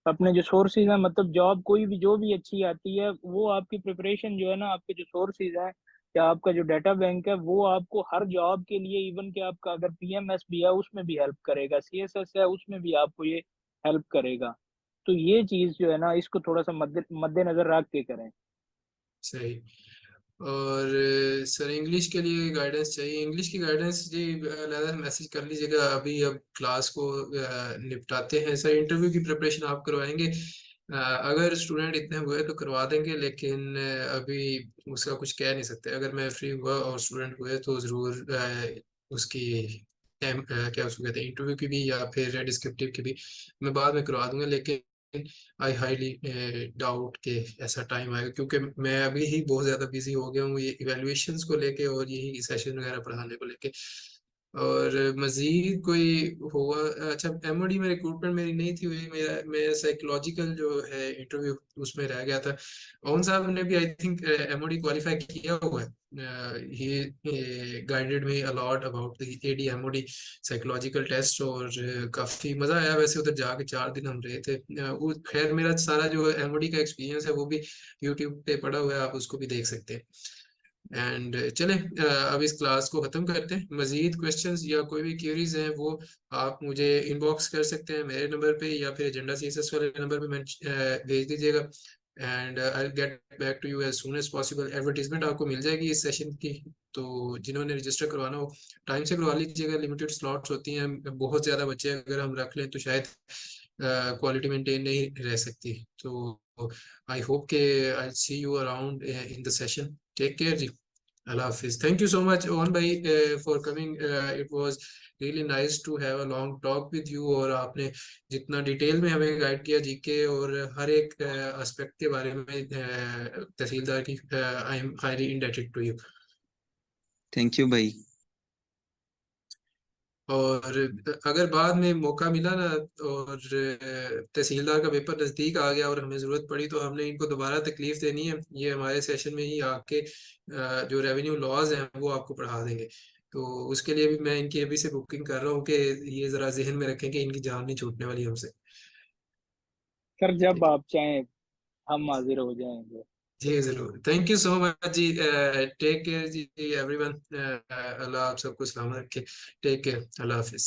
अपने जो सोर्सेज हैं, मतलब जॉब कोई भी जो भी अच्छी आती है, वो आपकी प्रिपरेशन जो है ना, आपके जो सोर्सेज हैं या आपका जो डाटा बैंक है, वो आपको हर जॉब के लिए, इवन कि आपका अगर पीएमएस भी है उसमें भी हेल्प करेगा, सीएसएस है उसमें भी आपको ये हेल्प करेगा। तो ये चीज जो है ना, इसको थोड़ा सा मद्देनजर रख के करें। सही। और सर इंग्लिश के लिए गाइडेंस चाहिए। इंग्लिश की गाइडेंस जी अलग मैसेज कर लीजिएगा। अभी अब क्लास को निपटाते हैं। सर इंटरव्यू की प्रिपरेशन आप करवाएंगे? अगर स्टूडेंट इतने हुए तो करवा देंगे, लेकिन अभी उसका कुछ कह नहीं सकते। अगर मैं फ्री हुआ और स्टूडेंट हुए तो ज़रूर उसकी क्या उसको कहते हैं, इंटरव्यू की भी या फिर डिस्क्रिप्टिव की भी मैं बाद में करवा दूंगा। लेकिन आई हाईली डाउट कि ऐसा टाइम आएगा, क्योंकि मैं अभी ही बहुत ज़्यादा बिजी हो गया हूँ ये इवैल्यूएशंस को लेके और यही सेशन वगैरह पढ़ाने को लेके। और मजीद कोई होगा? अच्छा, एमओडी में रिक्रूटमेंट मेरी नहीं थी हुई, मैं साइकोलॉजिकल जो है इंटरव्यू उसमें रह गया था। ओन साहब ने भी आई थिंक एमओडी क्वालिफाई किया हुआ है। He guided me a lot about the AD MOD psychological test, और काफी मजा आया वैसे उधर जाके। 4 दिन हम रहे थे। वो खैर मेरा सारा जो एमओडी का एक्सपीरियंस है वो भी यूट्यूब पे पड़ा हुआ है, आप उसको भी देख सकते हैं। एंड चले अब इस क्लास को ख़त्म करते हैं। मज़ीद क्वेश्चंस या कोई भी क्वेरीज हैं वो आप मुझे इनबॉक्स कर सकते हैं मेरे नंबर पे, या फिर एजेंडा सीएसएस वाले नंबर पे मैं भेज दीजिएगा। And I get back to you as soon as possible. Advertisement आपको मिल जाएगी इस सेशन की, तो जिन्होंने रजिस्टर करवाना हो टाइम से करवा लीजिएगा। लिमिटेड स्लॉट्स होती हैं, बहुत ज़्यादा बच्चे अगर हम रख लें तो शायद क्वालिटी मेंटेन नहीं रह सकती। तो आई होप के I see you around in the session. Take care जी। Allah Hafiz. Thank you so much, Owen bhai, for coming. It was really nice to have a long talk with you. और आपने जितना detail में हमें guide किया GK और हर एक aspect के बारे में, तहसीलदार की, I am highly indebted to you. Thank you भाई. और अगर बाद में मौका मिला ना और तहसीलदार का पेपर नज़दीक आ गया और हमें ज़रूरत पड़ी तो हमने इनको दोबारा तकलीफ देनी है. ये हमारे सेशन में ही आके जो रेवेन्यू लॉज हैं वो आपको पढ़ा देंगे. तो उसके लिए भी मैं इनकी अभी से बुकिंग कर रहा हूँ कि ये ज़रा जहन में रखें कि इनकी जान नहीं छूटने वाली हमसे. सर जब आप चाहें हम हाजिर हो जाएंगे. जी जरूर. थैंक यू सो मच जी. टेक केयर जी एवरीवन. अल्लाह आप सबको सलामत रखे. Take care. अल्लाह हाफिज.